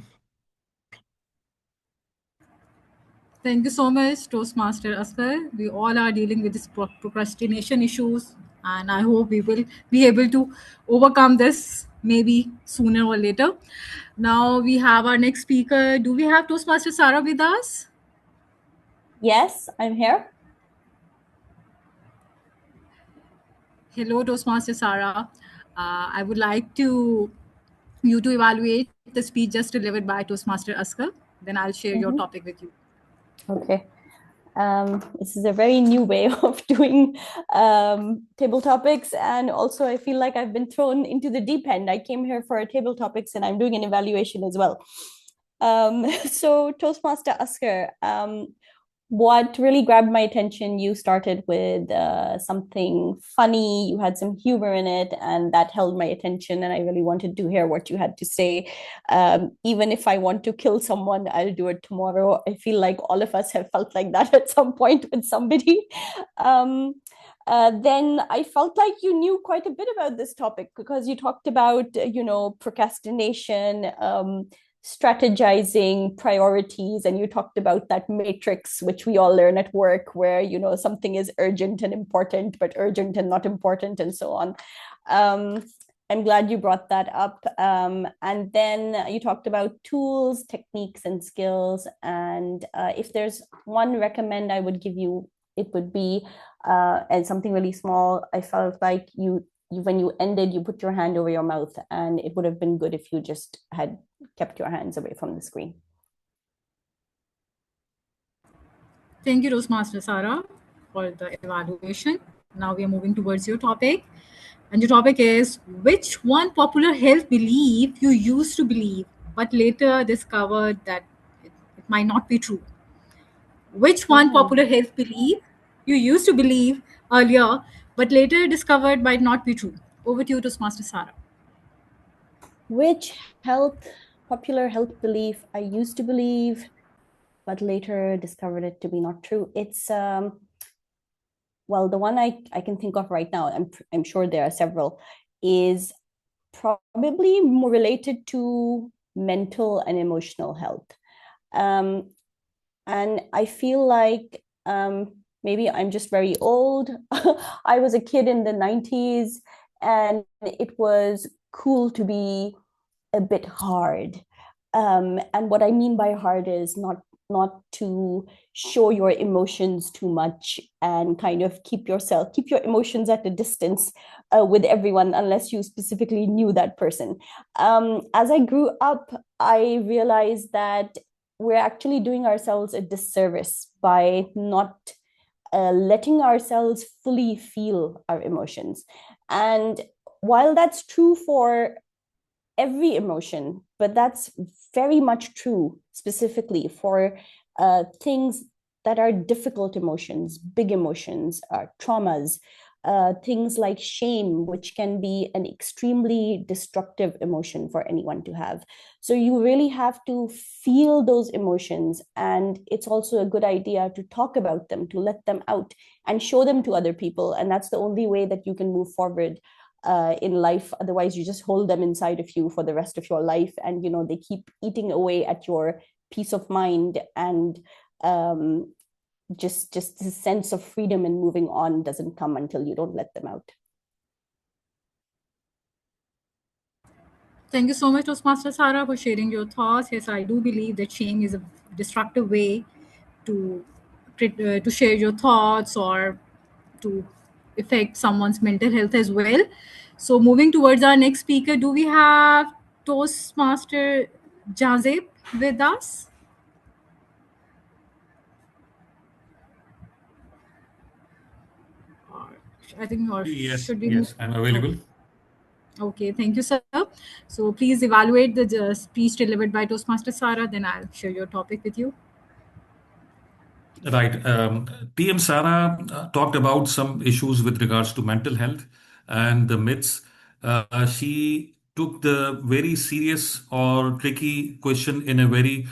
[SPEAKER 11] Thank you so much, Toastmaster Asghar. We all are dealing with this procrastination issues, and I hope we will be able to overcome this maybe sooner or later. Now we have our next speaker. Do we have Toastmaster Sarah with us?
[SPEAKER 2] Yes, I'm here.
[SPEAKER 11] Hello, Toastmaster Sarah. I would like you to evaluate the speech just delivered by Toastmaster Asghar. Then I'll share your topic with you.
[SPEAKER 2] Okay. This is a very new way of doing table topics, and also I feel like I've been thrown into the deep end. I came here for a table topics, and I'm doing an evaluation as well. So Toastmaster Asghar, what really grabbed my attention, you started with something funny, you had some humor in it, and that held my attention, and I really wanted to hear what you had to say. Even if I want to kill someone, I'll do it tomorrow. I feel like all of us have felt like that at some point with somebody. Then I felt like you knew quite a bit about this topic, because you talked about, procrastination, strategizing, priorities, and you talked about that matrix which we all learn at work, where something is urgent and important, but urgent and not important, and so on. I'm glad you brought that up. And then you talked about tools, techniques, and skills. And if there's one recommend I would give you, it would be, and something really small, I felt like when you ended, you put your hand over your mouth, and it would have been good if you just had kept your hands away from the screen.
[SPEAKER 11] Thank you, Toastmaster Sarah, for the evaluation. Now we are moving towards your topic. And your topic is, which one popular health belief you used to believe, but later discovered that it might not be true? Which one popular health belief you used to believe earlier, but later discovered might not be true? Over to you, Toastmaster Sarah.
[SPEAKER 2] Which popular health belief I used to believe, but later discovered it to be not true? It's well, the one I can think of right now, I'm sure there are several, is probably more related to mental and emotional health. And I feel like maybe I'm just very old. I was a kid in the 90s, and it was cool to be a bit hard. And what I mean by hard is not to show your emotions too much, and kind of keep your emotions at a distance with everyone, unless you specifically knew that person. As I grew up, I realized that we're actually doing ourselves a disservice by not letting ourselves fully feel our emotions. And while that's true for every emotion, but that's very much true specifically for things that are difficult emotions, big emotions, traumas, things like shame, which can be an extremely destructive emotion for anyone to have. So you really have to feel those emotions. And it's also a good idea to talk about them, to let them out and show them to other people. And that's the only way that you can move forward in life. Otherwise, you just hold them inside of you for the rest of your life. And, you know, they keep eating away at your peace of mind, and just the sense of freedom and moving on doesn't come until you don't let them out.
[SPEAKER 11] Thank you so much, Toastmaster Sara, for sharing your thoughts. Yes, I do believe that shame is a destructive way to share your thoughts or to affect someone's mental health as well. So moving towards our next speaker, do we have Toastmaster Jazeb with us? I think, or
[SPEAKER 13] Yes,
[SPEAKER 11] should we
[SPEAKER 13] yes, I'm available.
[SPEAKER 11] Okay, thank you, sir. So please evaluate the speech delivered by Toastmaster Sara, then I'll share your topic with you.
[SPEAKER 13] Right. TM Sara talked about some issues with regards to mental health and the myths. She took the very serious or tricky question in a very,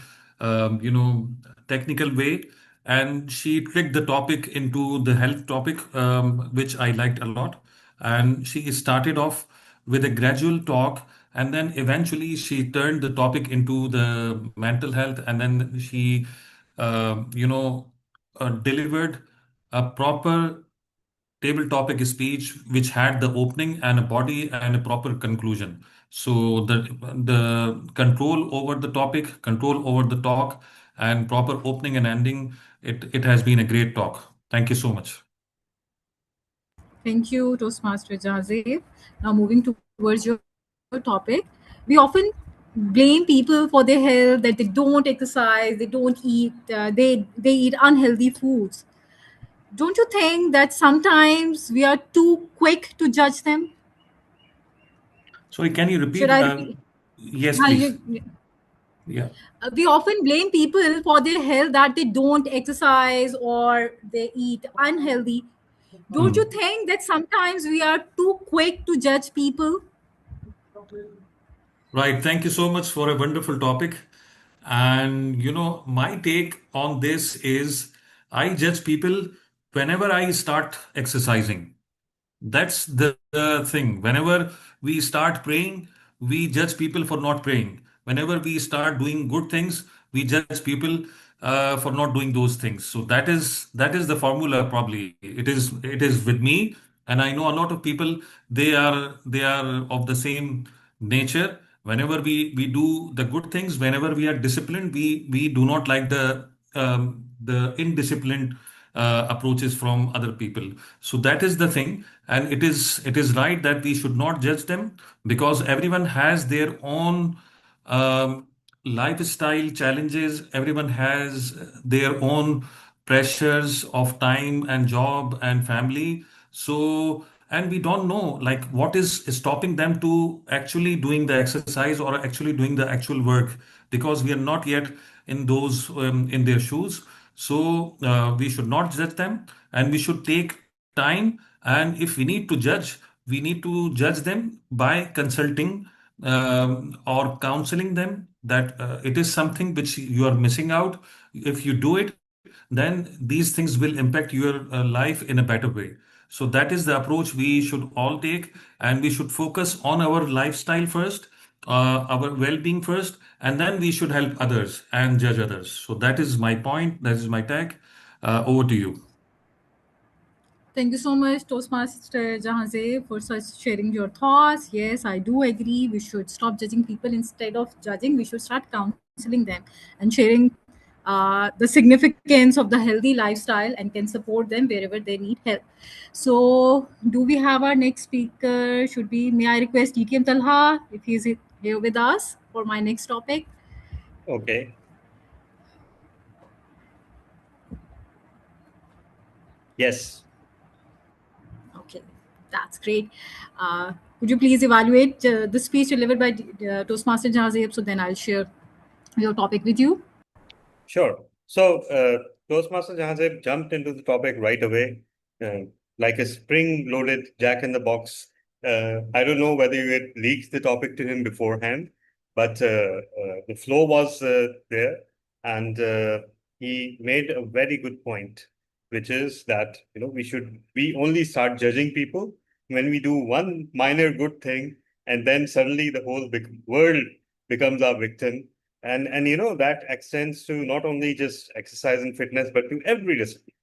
[SPEAKER 13] technical way, and she tricked the topic into the health topic, which I liked a lot. And she started off with a gradual talk, and then eventually she turned the topic into the mental health, and then she, delivered a proper table topic speech which had the opening and a body and a proper conclusion. So the control over the topic, control over the talk, and proper opening and ending, it has been a great talk. Thank you so much.
[SPEAKER 11] Thank you, Toastmaster Jazeb. Now moving towards your topic, we often blame people for their health, that they don't exercise, they don't eat, they eat unhealthy foods. Don't you think that sometimes we are too quick to judge them?
[SPEAKER 13] Sorry, can you repeat?
[SPEAKER 11] Should I repeat?
[SPEAKER 13] Yes, please. Yeah.
[SPEAKER 11] We often blame people for their health, that they don't exercise or they eat unhealthy. Don't you think that sometimes we are too quick to judge people?
[SPEAKER 13] Right. Thank you so much for a wonderful topic. And my take on this is I judge people whenever I start exercising. That's the thing. Whenever we start praying, we judge people for not praying. Whenever we start doing good things, we judge people for not doing those things. So that is the formula. Probably it is with me, and I know a lot of people. They are of the same nature. Whenever we do the good things, whenever we are disciplined, we do not like the indisciplined approaches from other people. So that is the thing, and it is right that we should not judge them, because everyone has their own um, lifestyle challenges. Everyone has their own pressures of time and job and family. So, and we don't know like what is stopping them to actually doing the exercise or actually doing the actual work, because we are not yet in those in their shoes. So we should not judge them, and we should take time. And if we need to judge, we need to judge them by consulting or counseling them that it is something which you are missing out. If you do it, then these things will impact your life in a better way. So that is the approach we should all take, and we should focus on our lifestyle first, our well-being first, and then we should help others and judge others. So that is my point. That is my tag. Over to you.
[SPEAKER 11] Thank you so much, Toastmaster Jahanzeb, for such sharing your thoughts. Yes, I do agree. We should stop judging people. Instead of judging, we should start counseling them and sharing the significance of the healthy lifestyle, and can support them wherever they need help. So, do we have our next speaker? May I request DTM Talha if he's here with us for my next topic?
[SPEAKER 5] Okay. Yes.
[SPEAKER 11] Okay, that's great. Could you please evaluate the speech delivered by Toastmaster Jazeb, so then I'll share your topic with you?
[SPEAKER 5] Sure. So Toastmaster Jahazeb jumped into the topic right away. like a spring-loaded jack-in-the-box. I don't know whether you had leaked the topic to him beforehand, but the flow was there, and he made a very good point, which is that we only start judging people when we do one minor good thing, and then suddenly the whole big world becomes our victim. And that extends to not only just exercise and fitness, but to every discipline.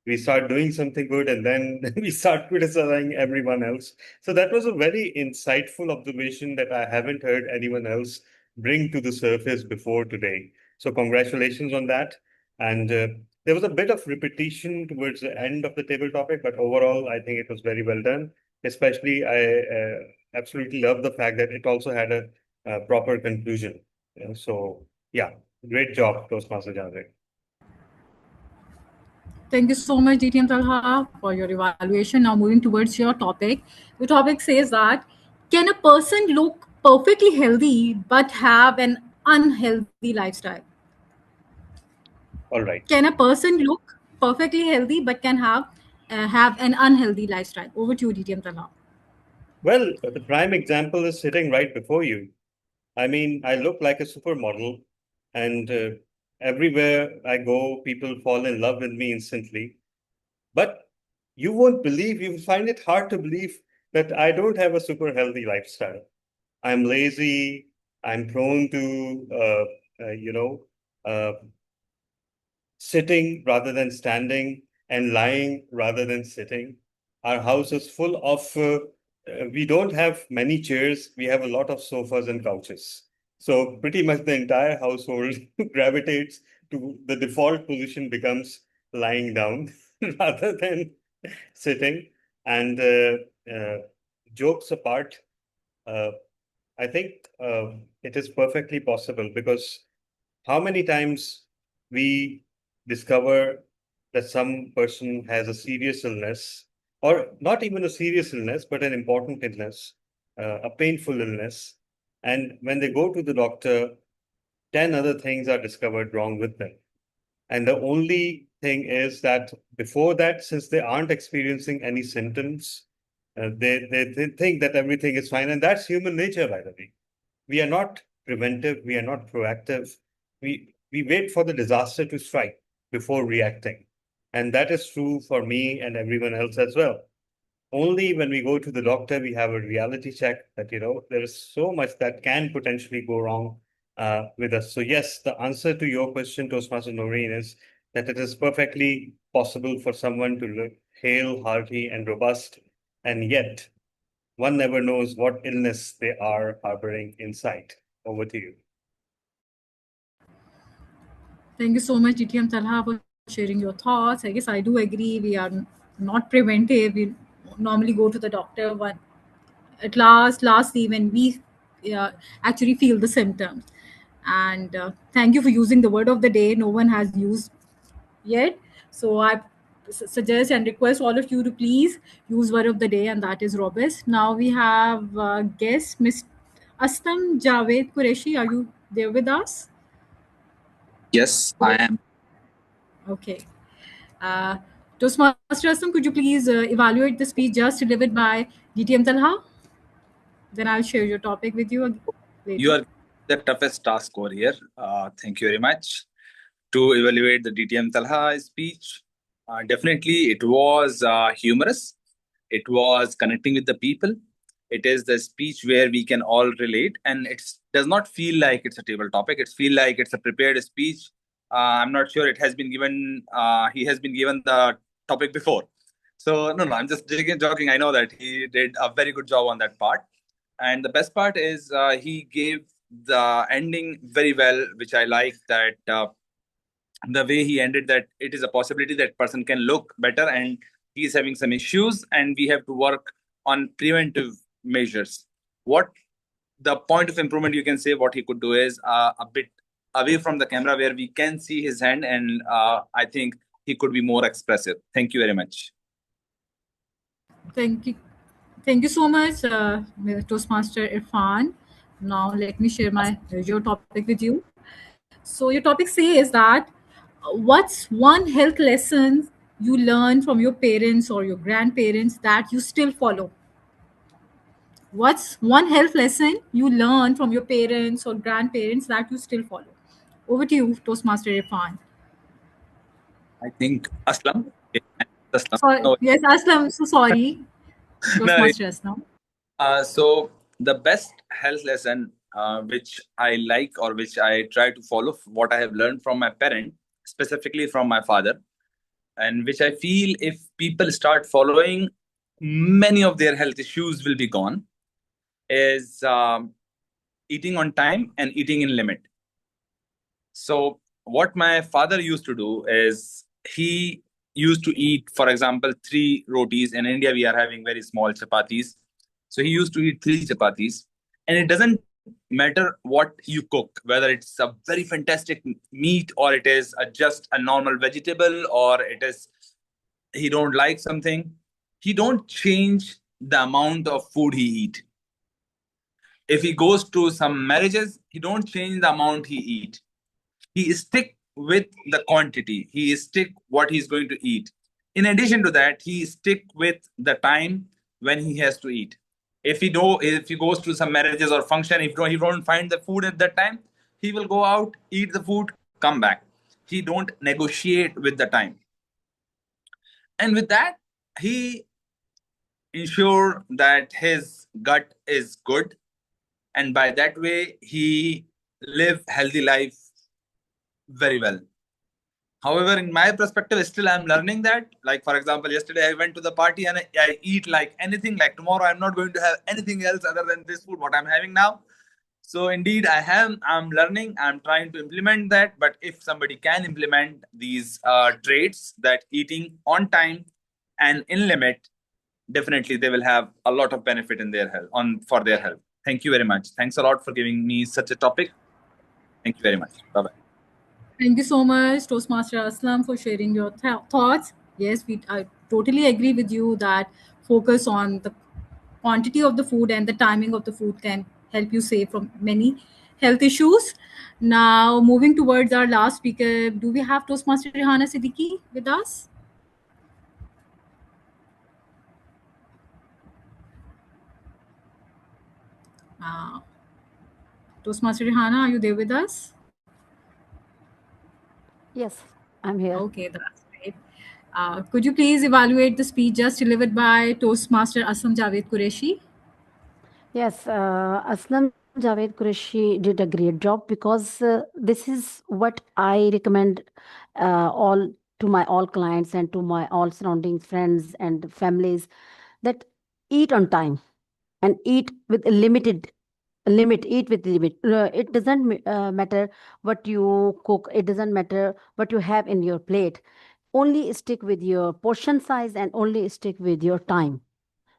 [SPEAKER 5] We start doing something good and then we start criticizing everyone else. So that was a very insightful observation that I haven't heard anyone else bring to the surface before today. So congratulations on that. And there was a bit of repetition towards the end of the table topic, but overall, I think it was very well done. Especially, I absolutely love the fact that it also had a proper conclusion. So yeah, great job, Toastmaster Javed.
[SPEAKER 11] Thank you so much, DTM Talha, for your evaluation. Now moving towards your topic. The topic says that, can a person look perfectly healthy but have an unhealthy lifestyle?
[SPEAKER 5] All right.
[SPEAKER 11] Can a person look perfectly healthy but can have an unhealthy lifestyle? Over to you, DTM Talha.
[SPEAKER 5] Well, the prime example is sitting right before you. I mean, I look like a supermodel, and everywhere I go, people fall in love with me instantly. But you won't believe, you will find it hard to believe that I don't have a super healthy lifestyle. I'm lazy, I'm prone to, sitting rather than standing and lying rather than sitting. Our house is full of, we don't have many chairs, we have a lot of sofas and couches. So pretty much the entire household gravitates to the default position becomes lying down rather than sitting. And jokes apart, I think it is perfectly possible, because how many times we discover that some person has a serious illness, or not even a serious illness, but an important illness, a painful illness. And when they go to the doctor, 10 other things are discovered wrong with them. And the only thing is that before that, since they aren't experiencing any symptoms, they think that everything is fine. And that's human nature, by the way. We are not preventive. We are not proactive. We wait for the disaster to strike before reacting. And that is true for me and everyone else as well. Only when we go to the doctor, we have a reality check that, there is so much that can potentially go wrong with us. So yes, the answer to your question, Toastmaster Noreen, is that it is perfectly possible for someone to look hale, hearty, and robust, and yet one never knows what illness they are harboring inside. Over to you.
[SPEAKER 11] Thank you so much, DTM Talha, for sharing your thoughts. I guess I do agree. We are not preventive. We normally go to the doctor lastly when we actually feel the symptoms. And thank you for using the word of the day. No one has used yet. So I suggest and request all of you to please use word of the day, and that is robust. Now we have guest, Ms. Astam Javed Qureshi. Are you there with us?
[SPEAKER 14] Yes, I am.
[SPEAKER 11] Okay. Toastmaster Astam, could you please evaluate the speech just delivered by DTM Talha? Then I'll share your topic with you later.
[SPEAKER 14] You are the toughest task over here. Thank you very much. To evaluate the DTM Talha speech, definitely it was humorous. It was connecting with the people. It is the speech where we can all relate, and it does not feel like it's a table topic. It feels like it's a prepared speech. I'm not sure it has been given. He has been given the topic before. So no, I'm just joking. I know that he did a very good job on that part. And the best part is he gave the ending very well, which I like, that the way he ended, that it is a possibility that person can look better and he is having some issues and we have to work on preventive measures. What the point of improvement, you can say, what he could do is a bit away from the camera where we can see his hand, and I think he could be more expressive. Thank you very much.
[SPEAKER 11] Thank you. Thank you so much, Toastmaster Irfan. Now let me share your topic with you. So your topic says that what's one health lesson you learn from your parents or your grandparents that you still follow? What's one health lesson you learn from your parents or grandparents that you still follow? Over to you, Toastmaster Irfan.
[SPEAKER 14] I think Aslam. Okay, Aslam.
[SPEAKER 11] Sorry,
[SPEAKER 14] No,
[SPEAKER 11] yes, Aslam. So sorry,
[SPEAKER 14] no,
[SPEAKER 11] Toastmaster Aslam.
[SPEAKER 14] So the best health lesson which I like or which I try to follow, what I have learned from my parent, specifically from my father, and which I feel if people start following, many of their health issues will be gone, is eating on time and eating in limit. So what my father used to do is he used to eat, for example, 3 rotis. In India, we are having very small chapatis. So he used to eat 3 chapatis. And it doesn't matter what you cook, whether it's a very fantastic meat or it is just a normal vegetable or it is he don't like something. He don't change the amount of food he eat. If he goes to some marriages, he don't change the amount he eat. He stick with the quantity. He stick what he's going to eat. In addition to that, he stick with the time when he has to eat. If he goes to some marriages or function, if he don't find the food at that time, he will go out, eat the food, come back. He don't negotiate with the time. And with that, he ensure that his gut is good, and by that way he live healthy life very well. However, in my perspective, still I'm learning that. Like, for example, yesterday I went to the party and I eat like anything. Like tomorrow, I'm not going to have anything else other than this food, what I'm having now. So indeed, I'm learning, I'm trying to implement that. But if somebody can implement these traits, that eating on time and in limit, definitely they will have a lot of benefit in their health, for their health. Thank you very much. Thanks a lot for giving me such a topic. Thank you very much. Bye-bye.
[SPEAKER 11] Thank you so much, Toastmaster Aslam, for sharing your thoughts. Yes, I totally agree with you that focus on the quantity of the food and the timing of the food can help you save from many health issues. Now, moving towards our last speaker, do we have Toastmaster Rehana Siddiqui with us? Toastmaster Rehana, are you there with us?
[SPEAKER 9] Yes, I'm here.
[SPEAKER 11] Okay, that's great. Could you please evaluate the speech just delivered by Toastmaster Aslam Javed Qureshi?
[SPEAKER 9] Yes, Aslam Javed Qureshi did a great job because this is what I recommend all clients and to my all surrounding friends and families, that eat on time and eat with a limit, eat with limit. It doesn't matter what you cook, it doesn't matter what you have in your plate. Only stick with your portion size and only stick with your time.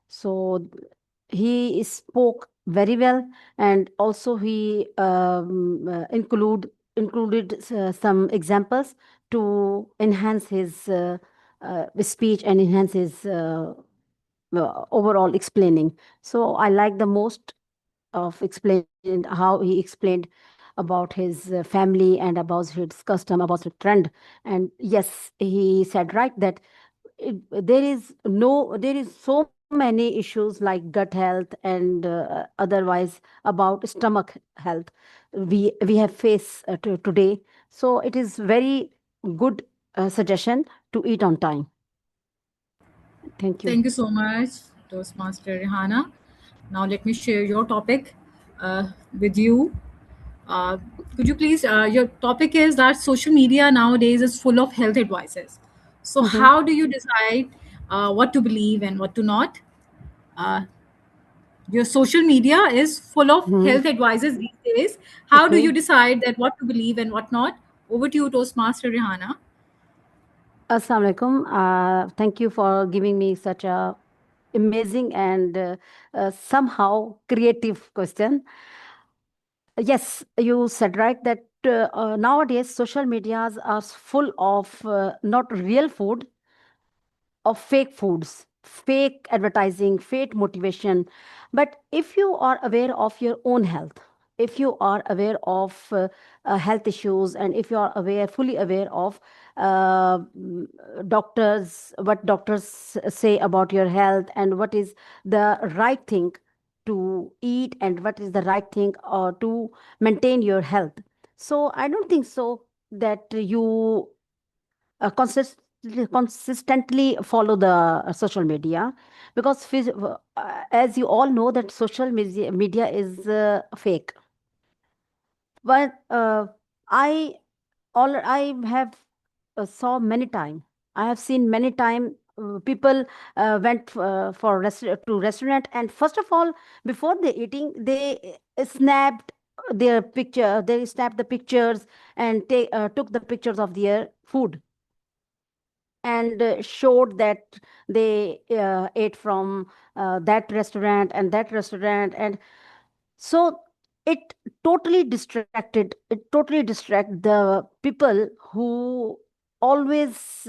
[SPEAKER 9] So he spoke very well, and also he included some examples to enhance his speech and enhance his overall explaining. So I like the most of explaining how he explained about his family and about his custom, about the trend. And yes, he said right that there is so many issues like gut health and otherwise about stomach health we have faced today. So it is very good suggestion to eat on time. Thank you.
[SPEAKER 11] Thank you so much, Toastmaster Rehana. Now let me share your topic with you. Could you please, your topic is that social media nowadays is full of health advices. So how do you decide what to believe and what to not? Your social media is full of health advices these days. How do you decide that what to believe and what not? Over to you, Toastmaster Rehana.
[SPEAKER 9] Assalamu alaikum. Thank you for giving me such a amazing and somehow creative question. Yes, you said right that nowadays social medias are full of not real food, of fake foods, fake advertising, fake motivation. But if you are aware of your own health, if you are aware of health issues, and if you are fully aware of what doctors say about your health, and what is the right thing to eat, and what is the right thing to maintain your health. So I don't think so that you consistently follow the social media, because as you all know that social media is fake. But I have saw many time. I have seen many time people went to restaurant, and first of all, before they eating, they snapped they snapped the pictures, and took the pictures of their food, and showed that they ate from that restaurant and that restaurant. And so it totally distract the people who always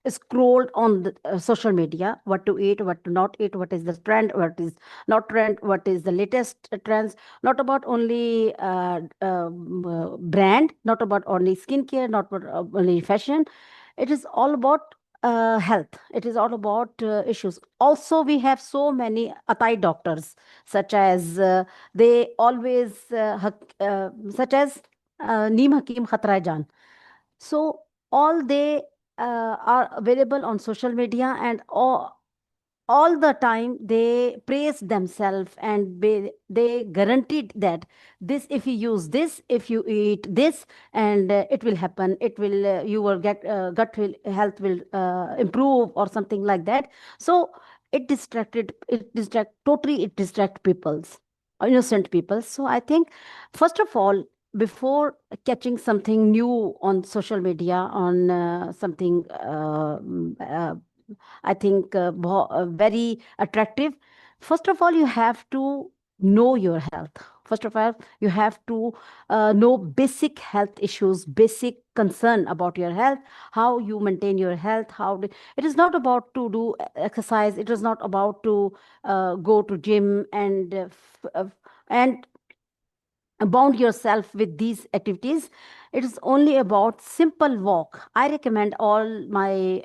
[SPEAKER 9] scrolled on the social media, what to eat, what to not eat, what is the trend, what is not trend, what is the latest trends, not about only brand, not about only skincare, not about only fashion. It is all about health. It is all about issues. Also, we have so many Atai doctors, such as they always such as Neem Hakim Khatrai Jan. So all they are available on social media, and all the time they praise themselves, and they guaranteed that this, if you use this, if you eat this, and it will happen, it will your gut will health will improve, or something like that. So it distract people's innocent people. So I think, first of all, before catching something new on social media, on something I think very attractive. First of all, you have to know your health. First of all, you have to know basic health issues, basic concern about your health, how you maintain your health. It is not about to do exercise. It is not about to go to gym and bound yourself with these activities. It is only about simple walk. I recommend all my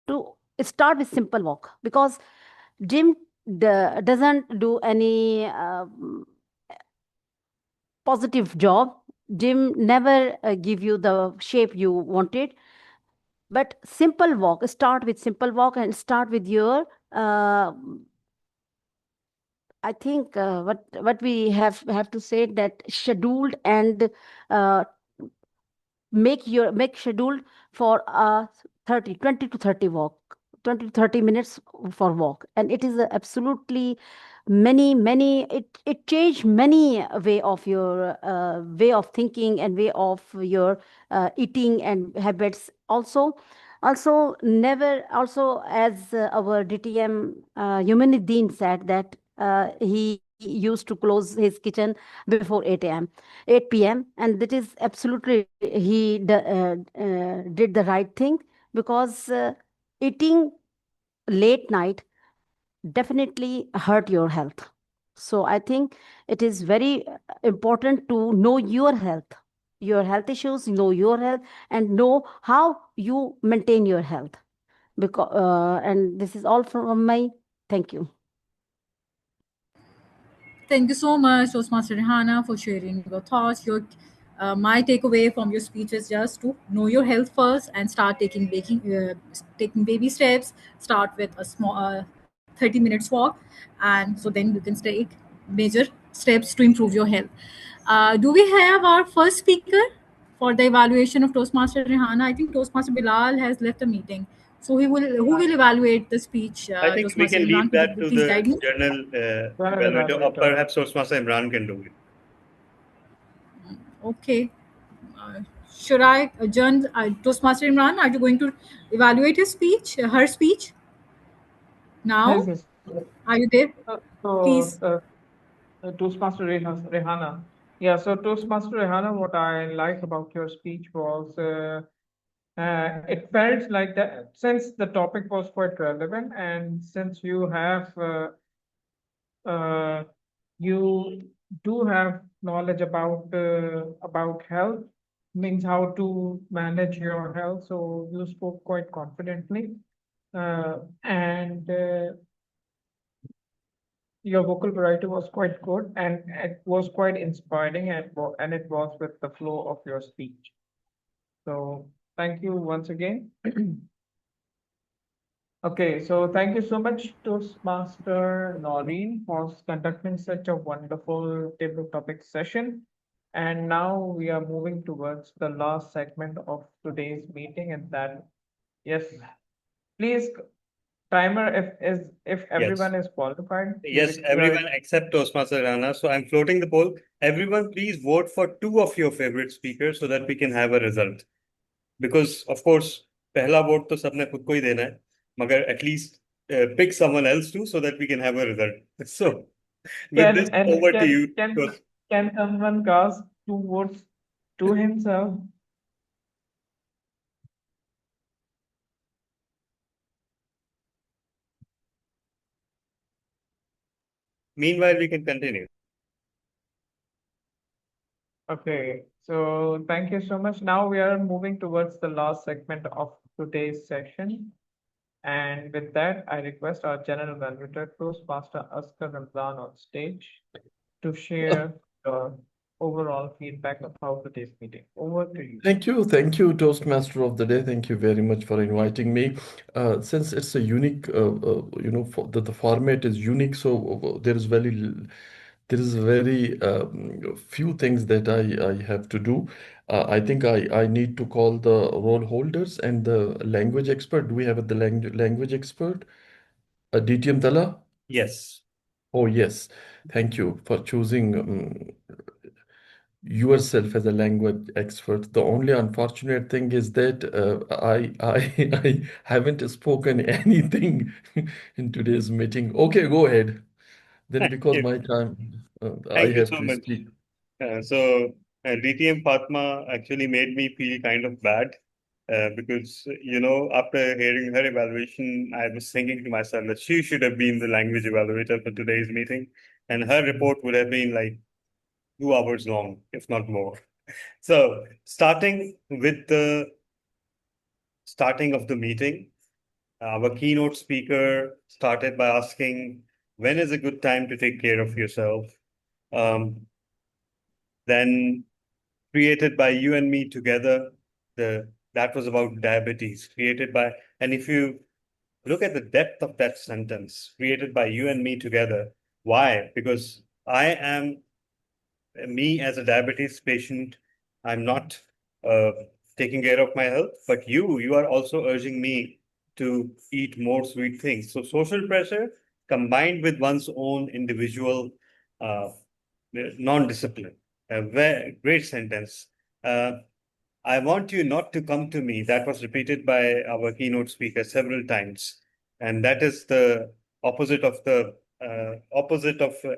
[SPEAKER 9] to start with simple walk, because gym doesn't do any positive job. Gym never give you the shape you wanted. But simple walk, start with simple walk, and start with your I think what we have to say, that scheduled, and uh, make scheduled for 20 to 30 walk, 20 to 30 minutes for walk. And it is absolutely many it changed many way of your way of thinking, and way of your eating and habits also. Never also, as our DTM Yumunuddin said, that he used to close his kitchen before 8 p.m. And that is absolutely, he did the right thing, because eating late night definitely hurt your health. So I think it is very important to know your health issues, know your health, and know how you maintain your health. Because and this is all from my. Thank you.
[SPEAKER 11] Thank you so much, Toastmaster Rehana, for sharing your thoughts. My takeaway from your speech is just to know your health first and start taking baby steps. Start with a small 30 minutes walk, and so then you can take major steps to improve your health. Do we have our first speaker for the evaluation of Toastmaster Rehana? I think Toastmaster Bilal has left the meeting. So who will evaluate the speech?
[SPEAKER 5] I think we
[SPEAKER 11] Toastmaster
[SPEAKER 5] can
[SPEAKER 11] Imran,
[SPEAKER 5] leave
[SPEAKER 11] could
[SPEAKER 5] that
[SPEAKER 11] you
[SPEAKER 5] to
[SPEAKER 11] please
[SPEAKER 5] the
[SPEAKER 11] guide me?
[SPEAKER 5] journal evaluator, or perhaps Toastmaster Imran can do it.
[SPEAKER 11] Okay. Should I adjourn? Toastmaster Imran, are you going to evaluate his speech, her speech now?
[SPEAKER 1] Yes.
[SPEAKER 11] Are you there? Please.
[SPEAKER 1] Toastmaster Rehana. Yeah, so Toastmaster Rehana, what I like about your speech was it felt like that, since the topic was quite relevant, and since you have you do have knowledge about health, means how to manage your health. So you spoke quite confidently, and your vocal variety was quite good, and it was quite inspiring, and it was with the flow of your speech. So thank you once again. Okay, so thank you so much, Toastmaster Noreen, for conducting such a wonderful table topic session. And now we are moving towards the last segment of today's meeting, and that, yes, please, timer, if
[SPEAKER 5] Yes.
[SPEAKER 1] everyone is qualified,
[SPEAKER 5] Yes,
[SPEAKER 1] you are
[SPEAKER 5] everyone except Toastmaster Rana. So I'm floating the poll. Everyone, please vote for two of your favorite speakers so that we can have a result. Because of course, पहला vote तो सबने खुद को ही देना है, मगर at least pick someone else too so that we can have a result. So with this, over to you.
[SPEAKER 1] can someone cast 2 votes to himself?
[SPEAKER 5] Meanwhile, we can continue.
[SPEAKER 1] Okay, so thank you so much. Now we are moving towards the last segment of today's session. And with that, I request our General Evaluator, Toastmaster Askar Ramzan, on stage to share the overall feedback of how today's meeting. Over to you.
[SPEAKER 10] Thank you, Toastmaster of the Day. Thank you very much for inviting me. Since it's a unique, the format is unique, so there is very few things that I have to do. I think I need to call the roll holders and the language expert. Do we have the language expert? DTM Tala?
[SPEAKER 5] Yes.
[SPEAKER 10] Oh, yes. Thank you for choosing yourself as a language expert. The only unfortunate thing is that I haven't spoken anything in today's meeting. Okay, go ahead. Then
[SPEAKER 5] Thank
[SPEAKER 10] because
[SPEAKER 5] you.
[SPEAKER 10] my time, I
[SPEAKER 5] Thank you
[SPEAKER 10] have
[SPEAKER 5] so
[SPEAKER 10] to
[SPEAKER 5] much.
[SPEAKER 10] speak.
[SPEAKER 5] DTM Fatma actually made me feel kind of bad because, after hearing her evaluation, I was thinking to myself that she should have been the language evaluator for today's meeting, and her report would have been like 2 hours long, if not more. So, starting with the starting of the meeting, our keynote speaker started by asking, when is a good time to take care of yourself? Then created by you and me together, that was about diabetes, created by, and if you look at the depth of that sentence, created by you and me together, why? Because I am, me as a diabetes patient, I'm not taking care of my health, but you are also urging me to eat more sweet things. So social pressure combined with one's own individual non-discipline. A very great sentence. I want you not to come to me. That was repeated by our keynote speaker several times, and that is the opposite of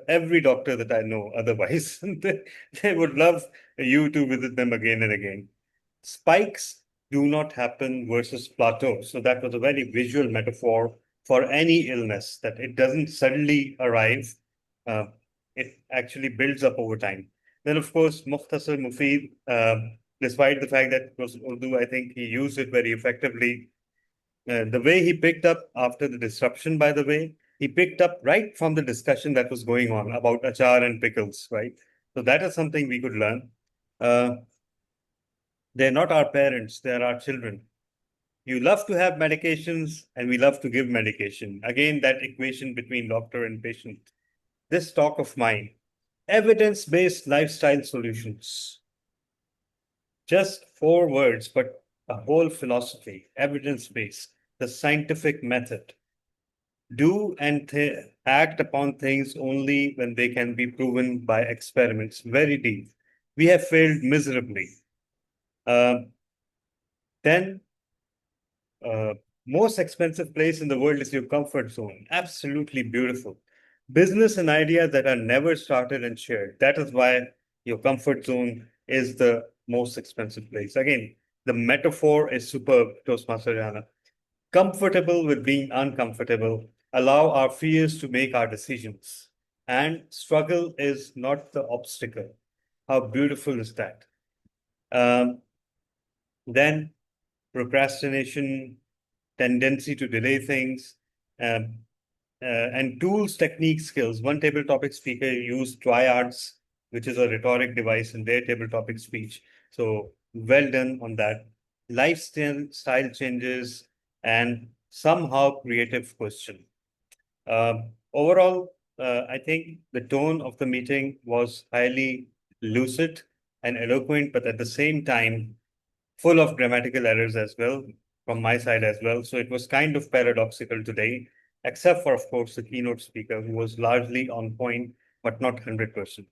[SPEAKER 5] every doctor that I know. Otherwise, they would love you to visit them again and again. Spikes do not happen versus plateau. So that was a very visual metaphor for any illness, that it doesn't suddenly arrive. It actually builds up over time. Then, of course, Mukhtasar Mufid, despite the fact that it was Urdu, I think he used it very effectively. The way he picked up after the disruption, by the way, he picked up right from the discussion that was going on about achar and pickles, right? So that is something we could learn. They're not our parents, they're our children. You love to have medications and we love to give medication. Again, that equation between doctor and patient. This talk of mine, evidence-based lifestyle solutions. Just 4 words, but a whole philosophy, evidence-based, the scientific method. Do and act upon things only when they can be proven by experiments. Very deep. We have failed miserably. Then, most expensive place in the world is your comfort zone. Absolutely beautiful. Business and ideas that are never started and shared. That is why your comfort zone is the most expensive place. Again, the metaphor is superb, Toastmaster Jana. Comfortable with being uncomfortable. Allow our fears to make our decisions. and struggle is not the obstacle. How beautiful is that? Then procrastination, tendency to delay things, and tools, techniques, skills. One table topic speaker used triads, which is a rhetoric device in their table topic speech. So well done on that. Lifestyle changes and somehow creative question. Overall, I think the tone of the meeting was highly lucid and eloquent, but at the same time, full of grammatical errors as well, from my side as well. So it was kind of paradoxical today, except for, of course, the keynote speaker, who was largely on point, but not 100%.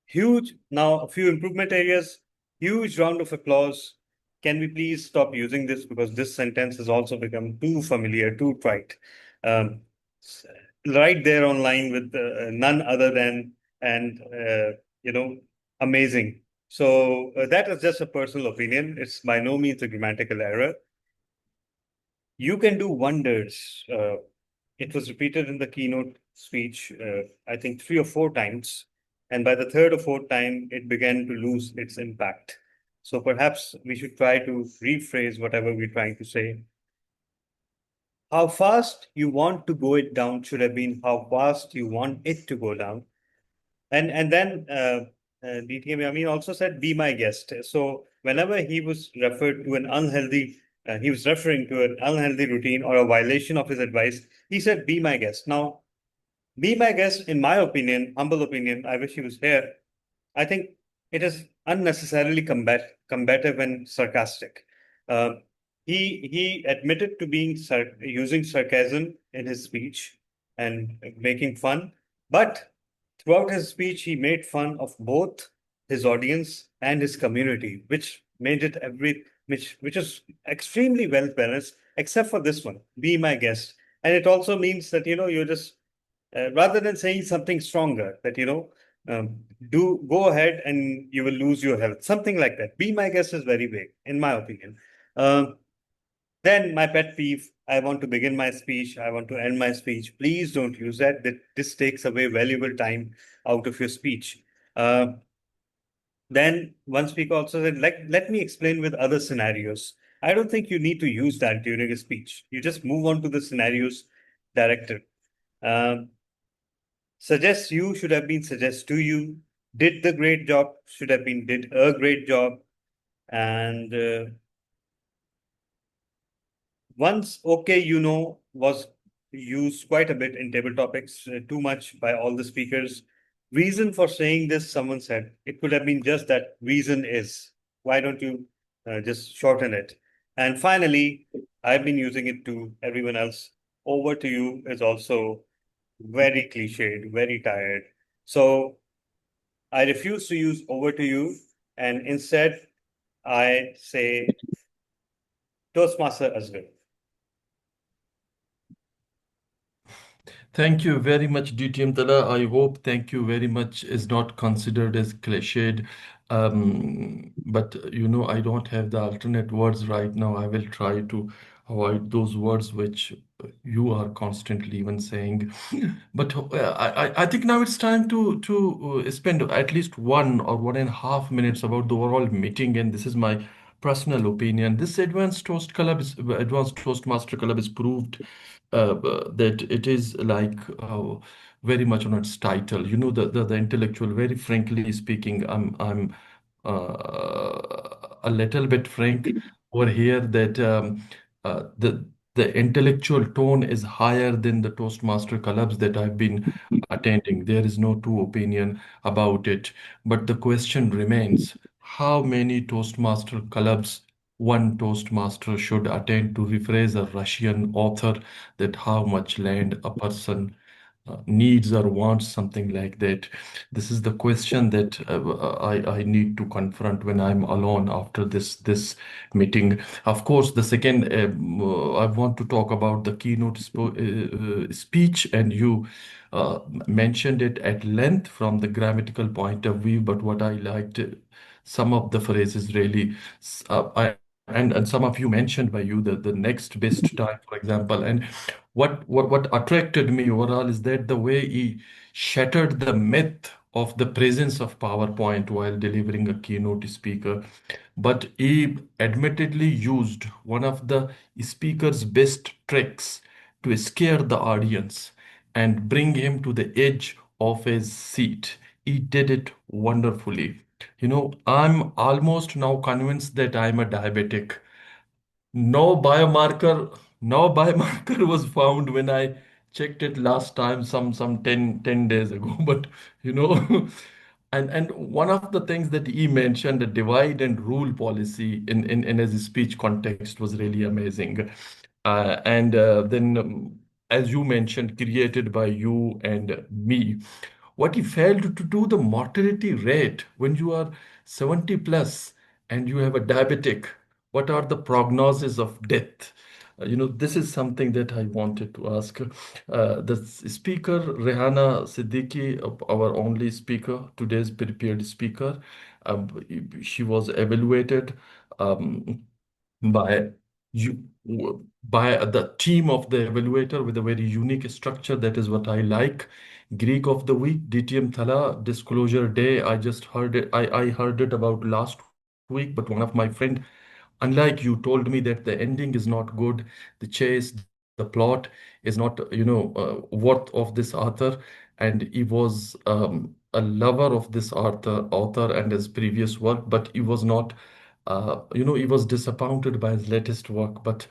[SPEAKER 5] Huge, now a few improvement areas, huge round of applause. Can we please stop using this, because this sentence has also become too familiar, too trite. Right there online with none other than, and amazing. So that is just a personal opinion. It's by no means a grammatical error. You can do wonders. It was repeated in the keynote speech, I think 3 or 4 times. And by the third or fourth time, it began to lose its impact. So perhaps we should try to rephrase whatever we're trying to say. How fast you want to go it down should have been how fast you want it to go down. And then DTM Yamin also said, be my guest. So whenever he was referred to an unhealthy, he was referring to an unhealthy routine or a violation of his advice, he said, be my guest. Now, be my guest, in my opinion, humble opinion, I wish he was here. I think it is unnecessarily combative and sarcastic. He admitted to being using sarcasm in his speech and making fun, but throughout his speech, he made fun of both his audience and his community, which made it which is extremely well balanced, except for this one, be my guest. And it also means that, you're just, rather than saying something stronger, that, do go ahead and you will lose your health, something like that. Be my guest is very vague, in my opinion. Then my pet peeve, I want to begin my speech, I want to end my speech. Please don't use that. This takes away valuable time out of your speech. Then one speaker also said, let me explain with other scenarios. I don't think you need to use that during a speech. You just move on to the scenarios directed. Suggest you should have been suggest to you. Did the great job should have been did a great job. And once okay, was used quite a bit in table topics, too much by all the speakers. Reason for saying this, someone said, it could have been just that reason is. Why don't you just shorten it? And finally, I've been using it to everyone else. Over to you is also very cliched, very tired. So I refuse to use over to you, and instead I say Toastmaster Asghar.
[SPEAKER 10] Thank you very much, DTM Tala. I hope thank you very much is not considered as cliched. But I don't have the alternate words right now. I will try to avoid those words which you are constantly even saying. But I think now it's time to spend at least 1 or 1.5 minutes about the overall meeting, and this is my personal opinion. This Advanced Toastmaster Club is proved that it is like very much on its title. The intellectual. Very frankly speaking, I'm a little bit frank over here that the intellectual tone is higher than the Toastmaster clubs that I've been attending. There is no two opinion about it. But the question remains, how many Toastmaster clubs one Toastmaster should attend? To rephrase a Russian author, that how much land a person needs or wants, something like that. This is the question that I need to confront when I'm alone after this meeting. Of course, the second I want to talk about the keynote speech, and you mentioned it at length from the grammatical point of view. But what I liked, some of the phrases really, and some of you mentioned by you the next best time, for example. And what attracted me overall is that the way he shattered the myth of the presence of PowerPoint while delivering a keynote speaker, but he admittedly used one of the speaker's best tricks to scare the audience and bring him to the edge of his seat. He did it wonderfully. I'm almost now convinced that I'm a diabetic. No biomarker, no biomarker was found when I checked it last time, some 10 days ago. But you know, and one of the things that he mentioned, the divide and rule policy in his speech context was really amazing. And then, as you mentioned, created by you and me. What he failed to do, the mortality rate when you are 70 plus and you have a diabetic, what are the prognosis of death? This is something that I wanted to ask. The speaker, Rehana Siddiqui, our only speaker, today's prepared speaker, she was evaluated by you by the team of the evaluator with a very unique structure. That is what I like. Greek of the week, DTM Thala, disclosure day. I just heard it. I heard it about last week, but one of my friend, unlike you, told me that the ending is not good, the chase, the plot is not, worth of this author, and he was a lover of this author and his previous work, but he was not, he was disappointed by his latest work. But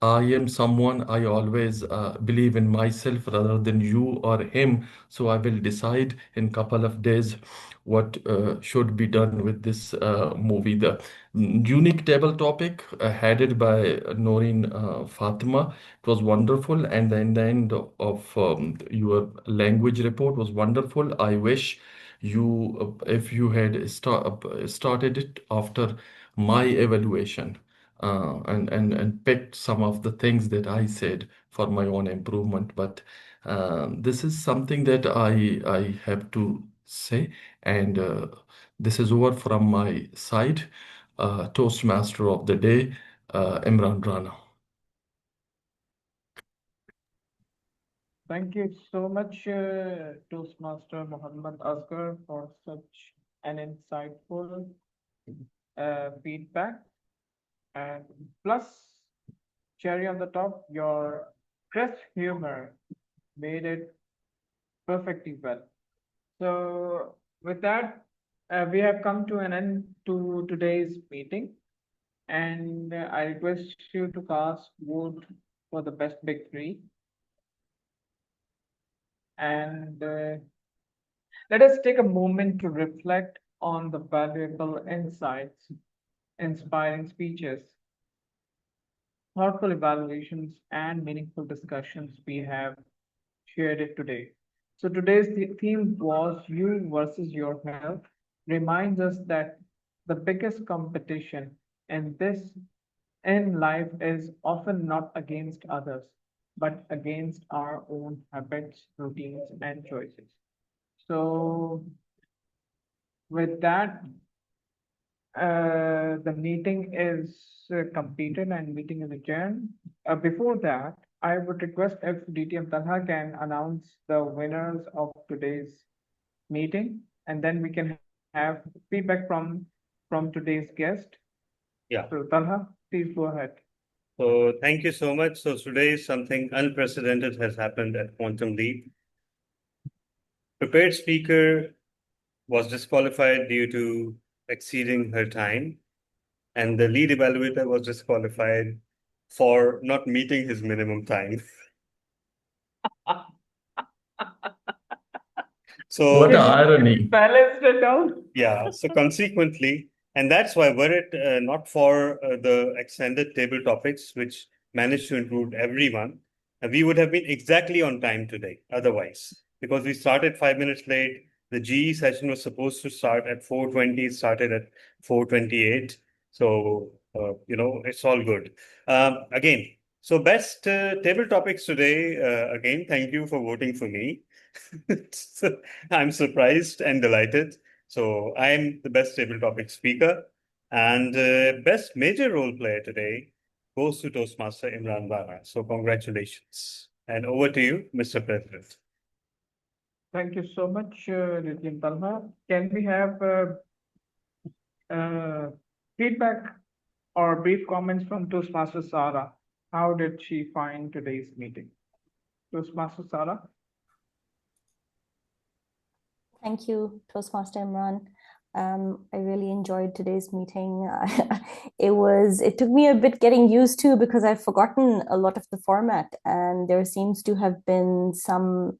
[SPEAKER 10] I am someone, I always believe in myself rather than you or him. So I will decide in couple of days what should be done with this movie. The unique table topic headed by Noreen Fatima. It was wonderful, and then the end of your language report was wonderful. I wish you, if you had started it after my evaluation, and picked some of the things that I said for my own improvement. But this is something that I have to say, and this is over from my side. Toastmaster of the day, Imran Rana.
[SPEAKER 1] Thank you so much, Toastmaster Muhammad Asghar, for such an insightful feedback. And plus, cherry on the top, your crisp humor made it perfectly well. So, with that, we have come to an end to today's meeting, and I request you to cast vote for the best big three. And let us take a moment to reflect on the valuable insights, inspiring speeches, thoughtful evaluations, and meaningful discussions we have shared it today. So today's theme was you versus your health, reminds us that the biggest competition in life is often not against others, but against our own habits, routines, and choices. So with that, the meeting is completed and meeting is adjourned. Before that, I would request if DTM Talha can announce the winners of today's meeting, and then we can have feedback from today's guest.
[SPEAKER 5] Yeah.
[SPEAKER 1] So Talha, please go ahead.
[SPEAKER 5] So thank you so much. So today something unprecedented has happened at Quantum Leap. Prepared speaker was disqualified due to exceeding her time, and the lead evaluator was disqualified for not meeting his minimum time. So
[SPEAKER 10] what an irony.
[SPEAKER 1] Balanced it out.
[SPEAKER 5] Yeah, so consequently, and that's why were it not for the extended table topics, which managed to include everyone, we would have been exactly on time today otherwise, because we started 5 minutes late. The GE session was supposed to start at 4:20, it started at 4:28. So, it's all good. Again, so best table topics today, again, thank you for voting for me. I'm surprised and delighted. So I'm the best table topic speaker. And best major role player today goes to Toastmaster Imran Bara. So congratulations. And over to you, Mr. President.
[SPEAKER 1] Thank you so much, Nitin Talha. Can we have feedback or brief comments from Toastmaster Sara? How did she find today's meeting? Toastmaster Sara?
[SPEAKER 2] Thank you, Toastmaster Imran. I really enjoyed today's meeting. It took me a bit getting used to because I've forgotten a lot of the format, and there seems to have been some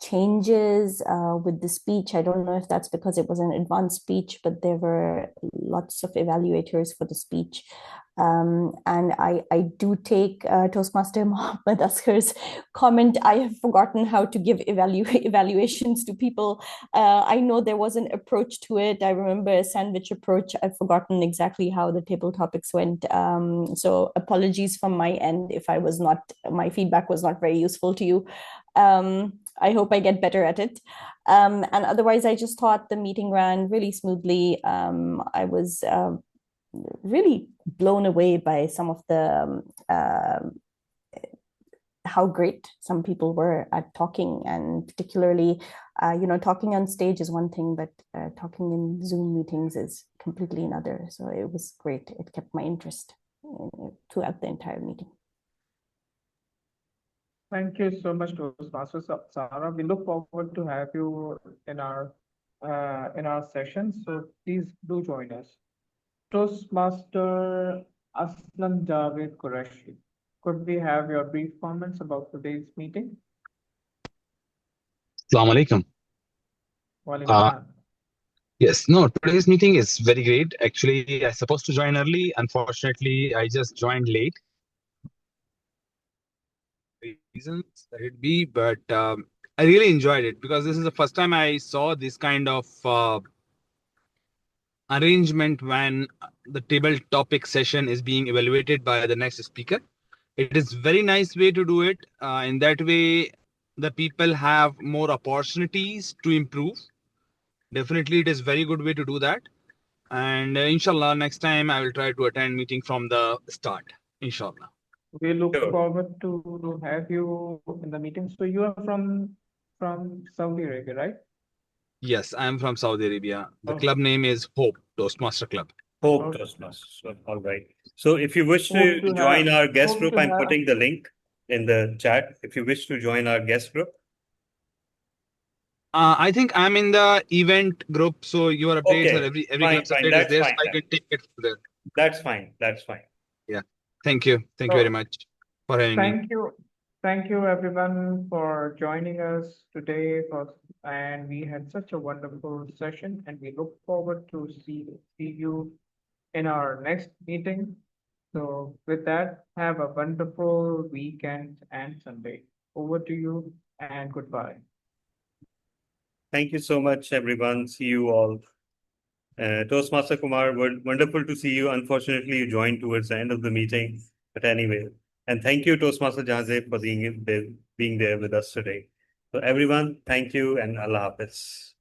[SPEAKER 2] changes with the speech. I don't know if that's because it was an advanced speech, but there were lots of evaluators for the speech. And I do take Toastmaster Mohammed Askar's comment. I have forgotten how to give evaluations to people. I know there was an approach to it. I remember a sandwich approach. I've forgotten exactly how the table topics went. So apologies from my end if my feedback was not very useful to you. I hope I get better at it. And otherwise, I just thought the meeting ran really smoothly. I was really blown away by some of the how great some people were at talking, and particularly, talking on stage is one thing, but talking in Zoom meetings is completely another. So it was great. It kept my interest throughout the entire meeting.
[SPEAKER 1] Thank you so much, Toastmaster Sara. We look forward to have you in our session. So please do join us. Toastmaster Aslam Javed Qureshi, could we have your brief comments about today's meeting?
[SPEAKER 15] Assalamu alaikum. Yes, no, today's meeting is very great. Actually, I was supposed to join early. Unfortunately, I just joined late. Reasons that it be, but I really enjoyed it because this is the first time I saw this kind of arrangement when the table topic session is being evaluated by the next speaker. It is very nice way to do it. In that way, the people have more opportunities to improve. Definitely, it is very good way to do that. And inshallah, next time I will try to attend meeting from the start. Inshallah.
[SPEAKER 1] We look forward to have you in the meeting. So you are from Saudi Arabia, right?
[SPEAKER 15] Yes, I am from Saudi Arabia. The club name is Hope Toastmaster Club.
[SPEAKER 5] Hope Toastmasters. All right. So if you wish to join our guest group, I'm putting the link in the chat. If you wish to join our guest group.
[SPEAKER 15] I think I'm in the event group, so your updates are every
[SPEAKER 5] fine,
[SPEAKER 15] club's
[SPEAKER 5] fine.
[SPEAKER 15] update is
[SPEAKER 5] That's
[SPEAKER 15] there,
[SPEAKER 5] fine,
[SPEAKER 15] so I can take it from there.
[SPEAKER 5] That's fine. That's fine.
[SPEAKER 15] Yeah. Thank you. Thank you very much for having me.
[SPEAKER 1] Thank you everyone for joining us today. And we had such a wonderful session, and we look forward to see you in our next meeting. So with that, have a wonderful weekend and Sunday. Over to you and goodbye.
[SPEAKER 5] Thank you so much, everyone. See you all. Toastmaster Kumar, wonderful to see you. Unfortunately, you joined towards the end of the meeting, but anyway. And thank you, Toastmaster Jahazeb, for being there with us today. So everyone, thank you and Allah Hafiz.